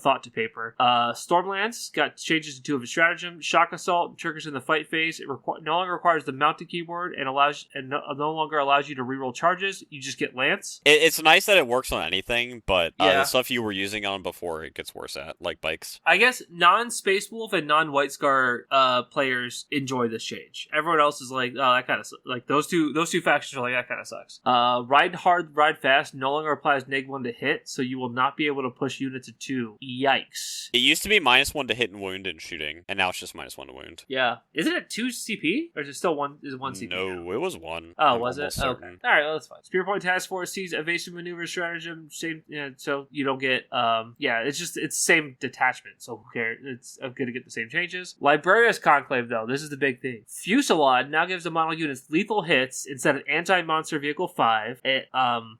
[SPEAKER 3] thought to paper. Stormlance got changes to 2 of its stratagem. Shock Assault triggers in the fight phase. It no longer requires the mounted keyword and no longer allows you to reroll charges. You just get Lance.
[SPEAKER 2] It's nice that it works on anything, but
[SPEAKER 3] Yeah.
[SPEAKER 2] the stuff you were using on before, it gets worse at, like bikes.
[SPEAKER 3] I guess non-Space Wolf and non-White Scar players enjoy this change. Everyone else is like, oh, that kind of like those two factions are like, that kind of sucks. Ride Hard, Ride Fast no longer applies -1 to hit, so you will not be able to push units to 2. Yikes.
[SPEAKER 2] It used to be -1 to hit and wound and shooting, and now it's just -1 to wound.
[SPEAKER 3] Yeah. Is it at 2 CP? Or is it still 1? Is it 1 CP?
[SPEAKER 2] No,
[SPEAKER 3] now?
[SPEAKER 2] it was 1.
[SPEAKER 3] Oh,
[SPEAKER 2] I'm
[SPEAKER 3] was it?
[SPEAKER 2] almost
[SPEAKER 3] Okay.
[SPEAKER 2] certain.
[SPEAKER 3] All right, well, that's fine. Spear Point Task Force sees evasive maneuver stratagem, same, so you don't get, it's same detachment, so who cares? It's good to get the same changes. Librarius Conclave, though, this is the big thing. Fusillade now gives the model units lethal hits instead of anti-monster vehicle 5. I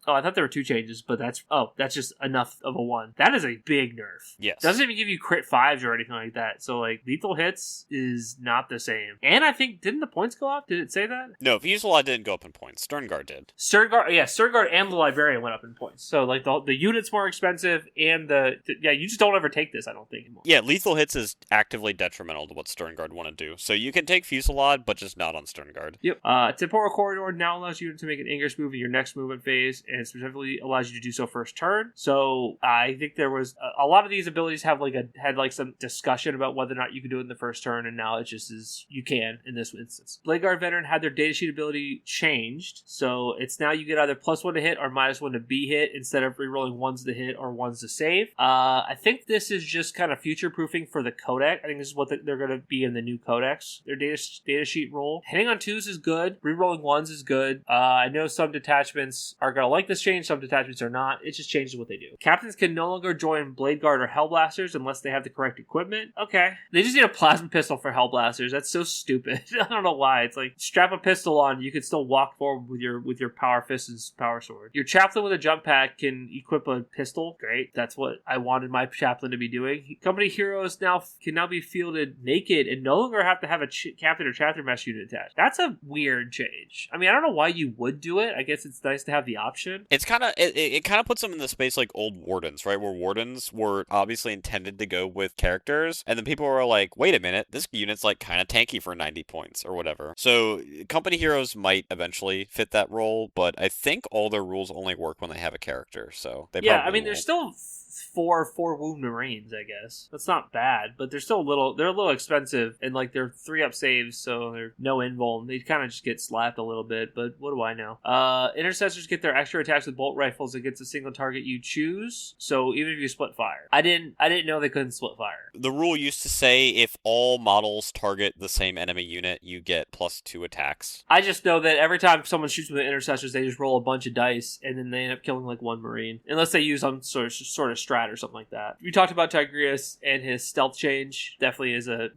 [SPEAKER 3] thought there were 2 changes, but that's just enough of a 1. That is a big nerf.
[SPEAKER 2] Yes.
[SPEAKER 3] Doesn't even give you crit 5s or anything like that, so like lethal hits is not the same. And I think, didn't the points go up? Did it say that?
[SPEAKER 2] No, Fusillade didn't go up in points. Sternguard did.
[SPEAKER 3] Sternguard and the Librarian went up in points. So like the unit's more expensive, and you just don't ever take this, I don't think, anymore.
[SPEAKER 2] Yeah, lethal hits is actively detrimental to what Sternguard want to do. So you can take Fusillade, but just not on Sternguard.
[SPEAKER 3] Yep. Temporal Corridor now allows you to make an Ingress move in your next movement phase, and specifically allows you to do so first turn. So I think there was a lot of these abilities had some discussion about whether or not you could do it in the first turn, and now it just is you can in this instance. Blade Guard Veteran had their data sheet ability changed, so it's now you get either +1 to hit or -1 to be hit instead of rerolling 1s to hit or 1s to save. I think this is is just kind of future-proofing for the codex. I think this is what they're going to be in the new codex. Their data sheet roll. Hitting on 2s is good. Rerolling 1s is good. I know some detachments are going to like this change. Some detachments are not. It just changes what they do. Captains can no longer join Blade Guard or Hellblasters unless they have the correct equipment. Okay. They just need a plasma pistol for Hellblasters. That's so stupid. I don't know why. It's like, strap a pistol on. You can still walk forward with your power fist and power sword. Your chaplain with a jump pack can equip a pistol. Great. That's what I wanted my chaplain to be doing. Company heroes can now be fielded naked and no longer have to have a captain or chapter master unit attached. That's a weird change. I mean, I don't know why you would do it. I guess it's nice to have the option.
[SPEAKER 2] It's kind of it kind of puts them in the space like old wardens, right? Where wardens were obviously intended to go with characters, and then people were like, "Wait a minute, this unit's like kind of tanky for 90 points or whatever." So company heroes might eventually fit that role, but I think all their rules only work when they have a character. So they
[SPEAKER 3] I mean, they're still four wound marines, I guess. That's not bad, but they're still a little expensive, and like they're 3-up saves, so they're no invuln. They kind of just get slapped a little bit, but what do I know? Intercessors get their extra attacks with bolt rifles against a single target you choose, so even if you split fire. I didn't know they couldn't split fire.
[SPEAKER 2] The rule used to say if all models target the same enemy unit, you get +2 attacks.
[SPEAKER 3] I just know that every time someone shoots with the intercessors, they just roll a bunch of dice, and then they end up killing like one marine, unless they use some sort of strat or something like that. We talked about Tigreus and his stealth change. Definitely is a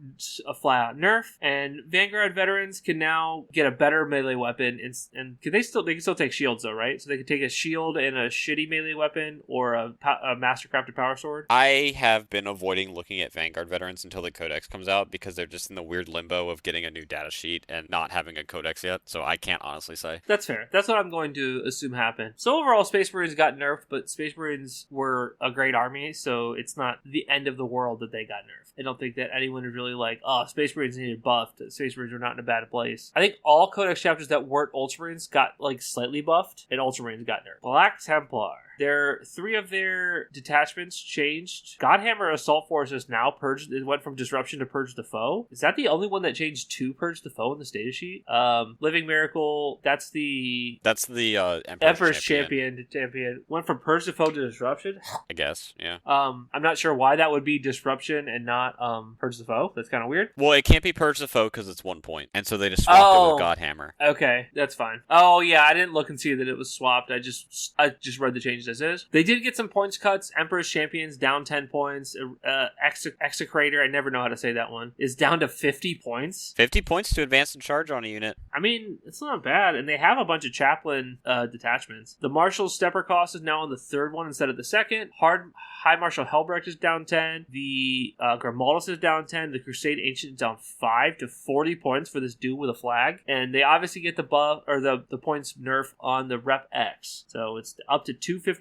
[SPEAKER 3] flat out nerf. And Vanguard veterans can now get a better melee weapon, and they can still take shields though, right? So they can take a shield and a shitty melee weapon, or a mastercrafted power sword.
[SPEAKER 2] I have been avoiding looking at Vanguard veterans until the codex comes out because they're just in the weird limbo of getting a new data sheet and not having a codex yet. So I can't honestly say.
[SPEAKER 3] That's fair. That's what I'm going to assume happened. So overall, Space Marines got nerfed, but Space Marines were a great army, so it's not the end of the world that they got nerfed. I don't think that anyone is really like, oh, Space Marines needed buffed. Space Marines are not in a bad place. I think all Codex chapters that weren't Ultramarines got like slightly buffed, and Ultramarines got nerfed. Black Templar. 3 of their detachments changed. Godhammer Assault Force is now purged. It went from Disruption to Purge the Foe. Is that the only one that changed to Purge the Foe in the data sheet? Living Miracle, that's the Emperor's Champion. Went from Purge the Foe to Disruption.
[SPEAKER 2] I guess, yeah.
[SPEAKER 3] I'm not sure why that would be Disruption and not Purge the Foe. That's kind of weird.
[SPEAKER 2] Well, it can't be Purge the Foe because it's 1 point, and so they just swapped it with Godhammer.
[SPEAKER 3] Okay, that's fine. Oh yeah, I didn't look and see that it was swapped. I just read the changes as is. They did get some points cuts. Emperor's Champions down 10 points. Execrator, I never know how to say that one, is down to 50 points.
[SPEAKER 2] 50 points to advance and charge on a unit.
[SPEAKER 3] I mean, it's not bad, and they have a bunch of chaplain detachments. The Marshal's Stepper cost is now on the 3rd one instead of the 2nd. High Marshal Helbrecht is down 10. The Grimaldus is down 10. The Crusade Ancient is down 5 to 40 points for this dude with a flag. And they obviously get the buff, or the points nerf on the Rep X. So it's up to 255.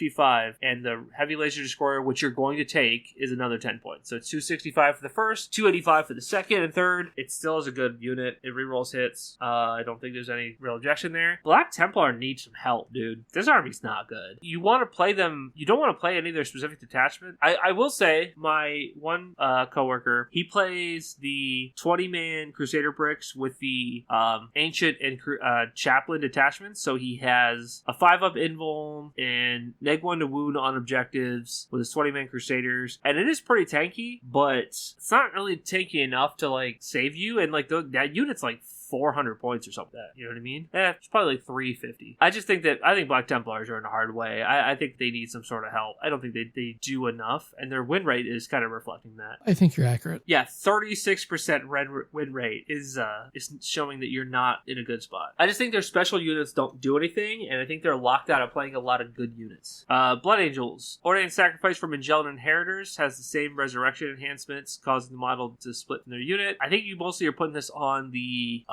[SPEAKER 3] And the Heavy Laser Destroyer, which you're going to take, is another 10 points. So it's 265 for the first, 285 for the second and third. It still is a good unit. It rerolls hits. I don't think there's any real objection there. Black Templar needs some help, dude. This army's not good. You want to play them. You don't want to play any of their specific detachment. I will say, my one coworker, he plays the 20-man Crusader bricks with the Ancient and Chaplain detachments. So he has a 5-up invuln and neg 1 to wound on objectives with his 20-man Crusaders, and it is pretty tanky, but it's not really tanky enough to like save you, and like that unit's like 400 points or something like that. You know what I mean? It's probably like 350. I think Black Templars are in a hard way. I think they need some sort of help. I don't think they do enough, and their win rate is kind of reflecting that.
[SPEAKER 1] I think you're accurate.
[SPEAKER 3] Yeah, 36% win rate is showing that you're not in a good spot. I just think their special units don't do anything, and I think they're locked out of playing a lot of good units. Blood Angels. Ordained Sacrifice from Magellan Inheritors has the same resurrection enhancements, causing the model to split from their unit. I think you mostly are putting this on the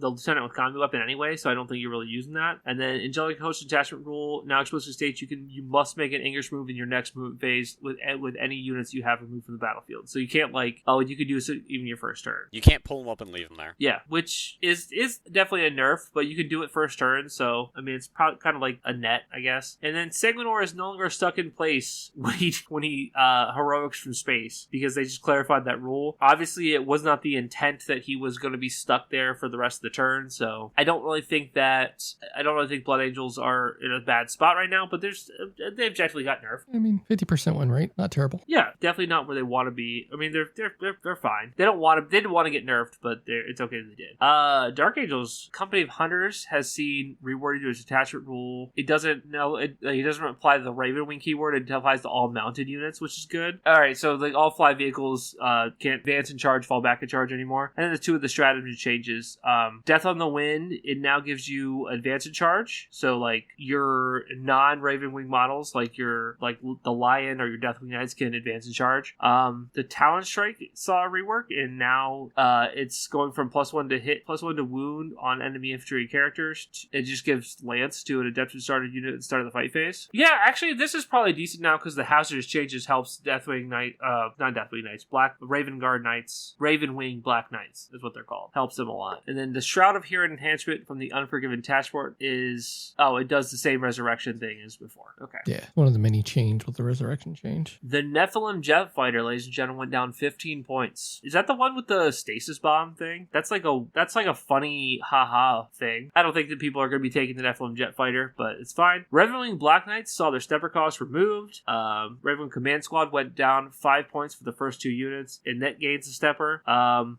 [SPEAKER 3] Lieutenant with Combi Weapon anyway, so I don't think you're really using that. And then Angelic Host Attachment Rule now explicitly states you must make an English move in your next movement phase with any units you have removed from the battlefield. So you can't you could do this even your first turn.
[SPEAKER 2] You can't pull them up and leave them there.
[SPEAKER 3] Yeah, which is definitely a nerf, but you can do it first turn, so I mean it's probably kind of like a net, I guess. And then Segmenor is no longer stuck in place when he heroics from space, because they just clarified that rule. Obviously, it was not the intent that he was going to be stuck there for the rest of the turn. So I don't really think Blood Angels are in a bad spot right now, but they've definitely got nerfed.
[SPEAKER 1] I mean, 50% win rate, not terrible.
[SPEAKER 3] Yeah, definitely not where they want to be. I mean, they're fine. They didn't want to get nerfed, but it's okay that they did. Dark Angels Company of Hunters has seen rewording to its attachment rule. It doesn't apply to the Raven Wing keyword. It applies to all mounted units, which is good. All right, so like all fly vehicles can't advance and charge, fall back and charge anymore. And then the two of the strategy changes. Death on the Wind, it now gives you advance and charge. So like your non-Raven Wing models, like the Lion or your Deathwing Knights can advance and charge. The Talon Strike saw a rework, and now it's going from +1 to hit, +1 to wound on enemy infantry characters. It just gives Lance to an Adeptus started unit at the start of the fight phase. Yeah, actually, this is probably decent now because the hazardous changes helps Deathwing Knight, not Deathwing Knights, Raven Guard Knights, Raven Wing Black Knights is what they're called. Helps them a lot. And then the Shroud of Heron enhancement from the Unforgiven Taskport is, it does the same resurrection thing as before. Okay.
[SPEAKER 1] Yeah, one of the many change with the resurrection change.
[SPEAKER 3] The Nephilim Jet Fighter, ladies and gentlemen, went down 15 points. Is that the one with the stasis bomb thing? That's like a funny haha thing. I don't think that people are going to be taking the Nephilim Jet Fighter, but it's fine. Ravenwing Black Knights saw their stepper cost removed. Ravenwing Command Squad went down 5 points for the first 2 units. It net gains a stepper.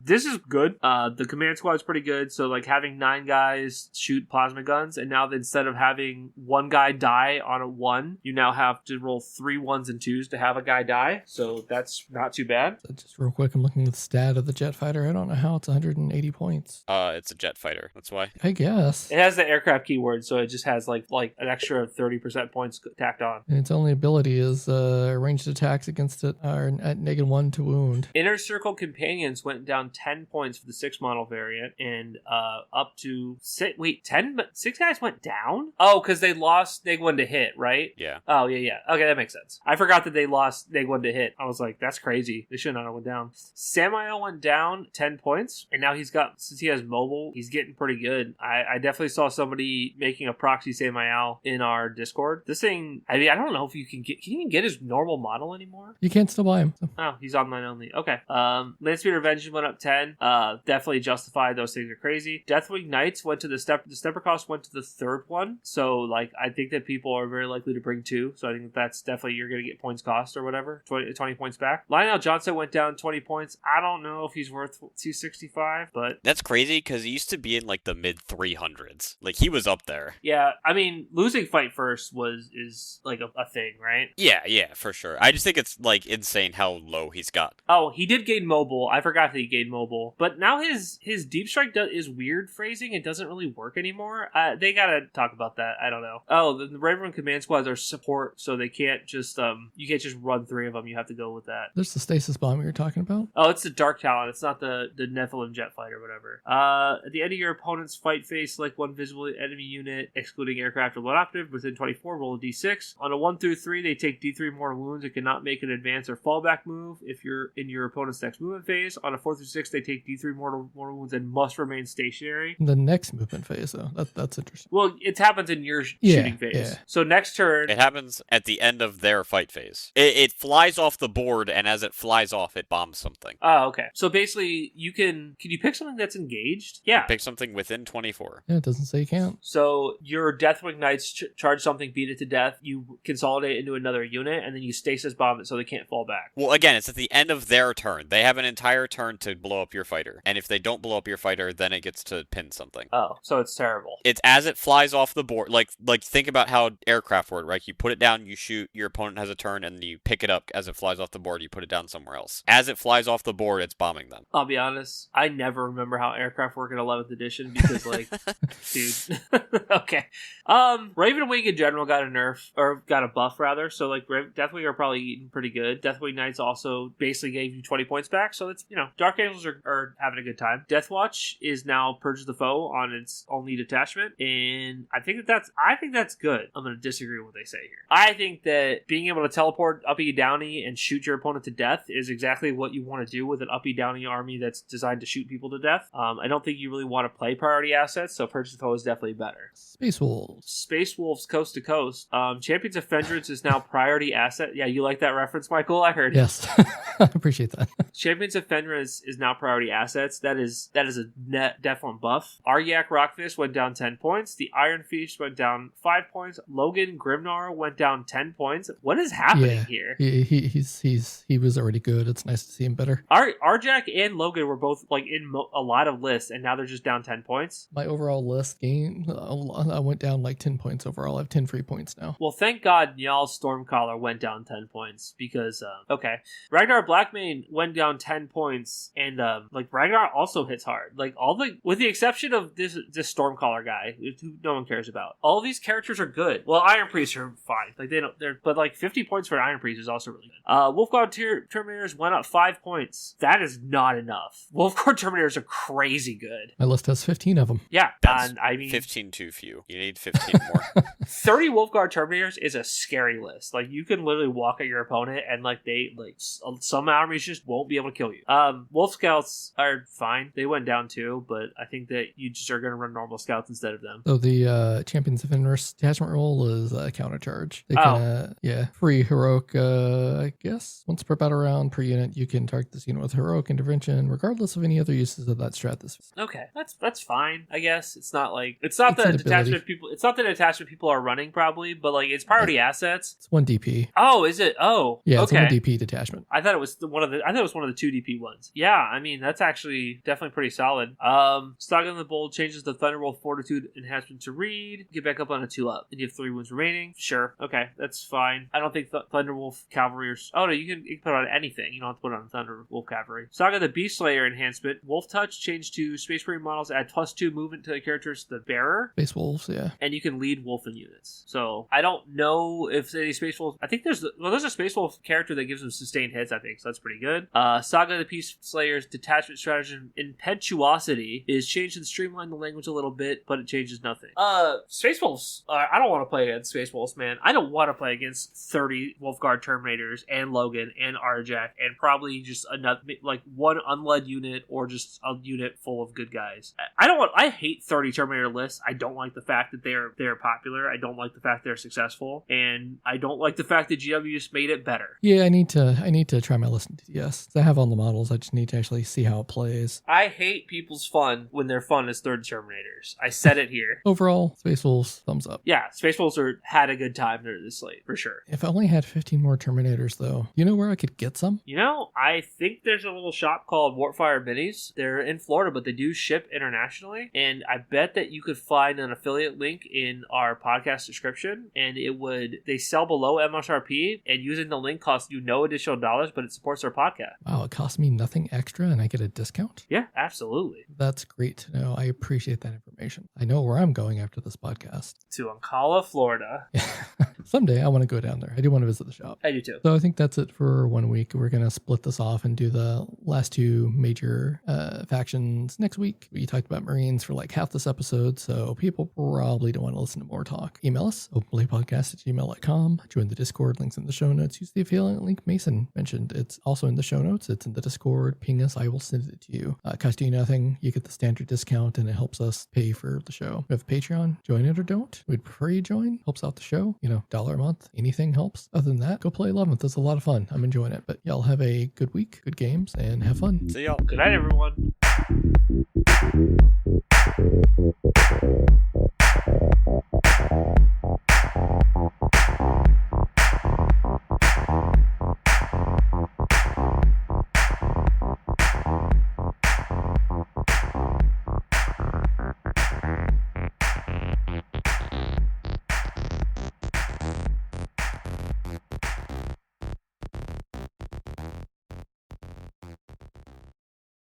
[SPEAKER 3] This is good. The Command Squad is pretty good. So like having 9 guys shoot plasma guns, and now instead of having 1 guy die on a 1, you now have to roll 3 1s and 2s to have a guy die. So that's not too bad.
[SPEAKER 1] So just real quick, I'm looking at the stat of the jet fighter. I don't know how it's 180 points.
[SPEAKER 2] It's a jet fighter. That's why.
[SPEAKER 1] I guess.
[SPEAKER 3] It has the aircraft keyword, so it just has like an extra 30% points tacked on.
[SPEAKER 1] And its only ability is ranged attacks against it are at -1 to wound.
[SPEAKER 3] Inner Circle Companions went down 10 points for the 6 model variant, and up to 6 guys went down? Oh, because they lost Neg1 to hit, right?
[SPEAKER 2] Yeah.
[SPEAKER 3] Oh, yeah. Okay, that makes sense. I forgot that they lost Neg1 to hit. I was like, that's crazy. They should not have went down. Samael went down 10 points, and now since he has mobile, he's getting pretty good. I definitely saw somebody making a proxy Samael in our Discord. This thing, I mean, I don't know if you can you even get his normal model anymore?
[SPEAKER 1] You can't still buy him. So.
[SPEAKER 3] Oh, he's online only. Okay. Landspeeder Vengeance went up 10. Definitely justified. Those things are crazy. Deathwing Knights went to the stepper cost went to the 3rd one. So, like, I think that people are very likely to bring 2. So I think that's definitely, you're going to get points cost or whatever. 20 points back. Lionel Johnson went down 20 points. I don't know if he's worth 265, but...
[SPEAKER 2] That's crazy because he used to be in, like, the mid 300s. Like, he was up there.
[SPEAKER 3] Yeah, I mean, losing fight first is like a thing, right?
[SPEAKER 2] Yeah, for sure. I just think it's, like, insane how low he's got.
[SPEAKER 3] Oh, he did gain mobile. I forgot that he gained mobile. But now his deep strike is weird phrasing. It doesn't really work anymore. They gotta talk about that. I don't know. Oh, the Raven Command Squads are support, so they can't just, you can't just run 3 of them. You have to go with that.
[SPEAKER 1] There's the stasis bomb you're talking about?
[SPEAKER 3] Oh, it's the Dark Talon. It's not the Nephilim Jet Fighter or whatever. At the end of your opponent's fight phase, select 1 visible enemy unit, excluding aircraft or blood operative, within 24, roll a d6. On a 1 through 3, they take d3 more wounds and cannot make an advance or fallback move if you're in your opponent's next movement phase. On a 4 through 6, they take d3 more wounds and must remain stationary.
[SPEAKER 1] The next movement phase, though. That's interesting.
[SPEAKER 3] Well, it happens in your shooting phase. Yeah. So next turn...
[SPEAKER 2] It happens at the end of their fight phase. It flies off the board, and as it flies off, it bombs something.
[SPEAKER 3] Oh, okay. So basically, can you pick something that's engaged? Yeah.
[SPEAKER 2] Pick something within 24.
[SPEAKER 1] Yeah, it doesn't say you can't.
[SPEAKER 3] So your Deathwing Knights charge something, beat it to death, you consolidate into another unit, and then you stasis bomb it so they can't fall back.
[SPEAKER 2] Well, again, it's at the end of their turn. They have an entire turn to blow up your fighter. And if they don't blow up your fighter, then it gets to pin something.
[SPEAKER 3] Oh, so it's terrible.
[SPEAKER 2] It's as it flies off the board. Like think about how aircraft work, right? You put it down, you shoot, your opponent has a turn, and you pick it up as it flies off the board, you put it down somewhere else. As it flies off the board, it's bombing them.
[SPEAKER 3] I'll be honest, I never remember how aircraft work in 11th edition because, like, dude. Okay. Raven Wing in general got a nerf, or got a buff rather, so like Deathwing are probably eating pretty good. Deathwing Knights also basically gave you 20 points back, so it's, Dark Angels are having a good time. Deathwatch is now Purge the Foe on its only detachment, and I think that's good. I'm going to disagree with what they say here. I think that being able to teleport uppy downy and shoot your opponent to death is exactly what you want to do with an uppy downy army that's designed to shoot people to death. I don't think you really want to play priority assets, so Purge the Foe is definitely better.
[SPEAKER 1] Space Wolves
[SPEAKER 3] Coast to Coast. Champions of Fenris is now priority asset. Yeah, you like that reference, Michael? I heard.
[SPEAKER 1] Yes. I appreciate that.
[SPEAKER 3] Champions of Fenris is now priority assets. That is a net definite buff. Aryak Rockfist went down 10 points. The Iron Fist went down 5 points. Logan Grimnar went down 10 points. What is happening here?
[SPEAKER 1] He was already good. It's nice to see him better.
[SPEAKER 3] Arjak and Logan were both like in a lot of lists, and now they're just down 10 points.
[SPEAKER 1] My overall list game, I went down like 10 points overall. I have 10 free points now.
[SPEAKER 3] Well, thank God Nyal Stormcaller went down 10 points because, okay. Ragnar Blackmane went down 10 points, and like Ragnar also hits hard. Like with the exception of this Stormcaller guy, who no one cares about. All these characters are good. Well, Iron Priests are fine. Like but like 50 points for an Iron Priest is also really good. Wolfguard Terminators went up 5 points. That is not enough. Wolfguard Terminators are crazy good.
[SPEAKER 1] My list has 15 of them.
[SPEAKER 3] Yeah,
[SPEAKER 2] That's
[SPEAKER 3] I mean
[SPEAKER 2] 15 too few. You need 15 more.
[SPEAKER 3] 30 Wolfguard Terminators is a scary list. Like you can literally walk at your opponent and like some armies just won't be able to kill you. Wolf Scouts are fine. They went down too, but I think that you just are going to run normal scouts instead of them.
[SPEAKER 1] So the Champions of Inverse detachment roll is a counter charge. They can, free heroic. I guess once per battle round per unit, you can target this unit with heroic intervention, regardless of any other uses of that strat.
[SPEAKER 3] Okay, that's fine. I guess it's not the detachment people. It's not the detachment people are running probably, but like it's priority assets. It's
[SPEAKER 1] 1 DP.
[SPEAKER 3] Oh, is it? Oh,
[SPEAKER 1] yeah,
[SPEAKER 3] okay.
[SPEAKER 1] It's a 1 DP detachment.
[SPEAKER 3] I thought it was one of the 2 DP ones. Yeah, I mean that's actually definitely pretty solid. Saga of the Bold changes the Thunderbolt Fortitude enhancement to read. Get back up on a 2-up, and you have 3 wounds remaining. Sure, okay, that's fine. I don't think Thunderwolf Cavalry or no, you can put it on anything. You don't have to put it on Thunderwolf Cavalry. Saga the Beast Slayer enhancement. Wolf Touch changed to Space Marine models. Add +2 movement to the character's the bearer.
[SPEAKER 1] Space Wolves, yeah.
[SPEAKER 3] And you can lead Wolfen units. So I don't know if any Space Wolves. I think there's a Space Wolf character that gives them sustained hits. I think so. That's pretty good. Saga the Beast Slayer's detachment strategy Impetuosity is changed and streamlined the language a little bit, but it changes nothing. Space Wolves. I don't want to play against Space Wolves, man. I don't want to play against 30 Wolfguard Terminators and Logan and Arjak and probably just another like one unled unit or just a unit full of good guys. I hate 30 Terminator lists. I don't like the fact that they're popular. I don't like the fact they're successful, and I don't like the fact that GW just made it better.
[SPEAKER 1] Yeah, I need to try my list in TDS. I have all the models. I just need to actually see how it plays.
[SPEAKER 3] I hate people's fun when their fun is 30 Terminators. I said it here.
[SPEAKER 1] Overall, Space Wolves, thumbs up.
[SPEAKER 3] Yeah, Space Wolves had a good time during this slate for sure.
[SPEAKER 1] If I only had 15 more Terminators, though, you know where I could get some?
[SPEAKER 3] I think there's a little shop called Warpfire Minis. They're in Florida, but they do ship internationally. And I bet that you could find an affiliate link in our podcast description. And they sell below MSRP. And using the link costs you no additional dollars, but it supports our podcast.
[SPEAKER 1] Wow, it costs me nothing extra and I get a discount?
[SPEAKER 3] Yeah, absolutely.
[SPEAKER 1] That's great to know. I appreciate that information. I know where I'm going after this podcast.
[SPEAKER 3] To Ocala, Florida.
[SPEAKER 1] Someday I want to go down there. I do want to visit the shop.
[SPEAKER 3] I do too.
[SPEAKER 1] So I think that's it for 1 week. We're going to split this off and do the last 2 major factions next week. We talked about Marines for like half this episode, so people probably don't want to listen to more talk. Email us, openplaypodcast@gmail.com. Join the Discord, links in the show notes. Use the affiliate link Mason mentioned. It's also in the show notes. It's in the Discord. Ping us. I will send it to you. Cost you nothing. You get the standard discount and it helps us pay for the show. We have Patreon. Join it or don't. We'd prefer you join. Helps out the show. $1 a month. Anything helps. Other than that, go play 11th. It's a lot of fun. I'm enjoying it. But y'all have a good week, good games, and have fun.
[SPEAKER 2] See y'all.
[SPEAKER 3] Good night, everyone.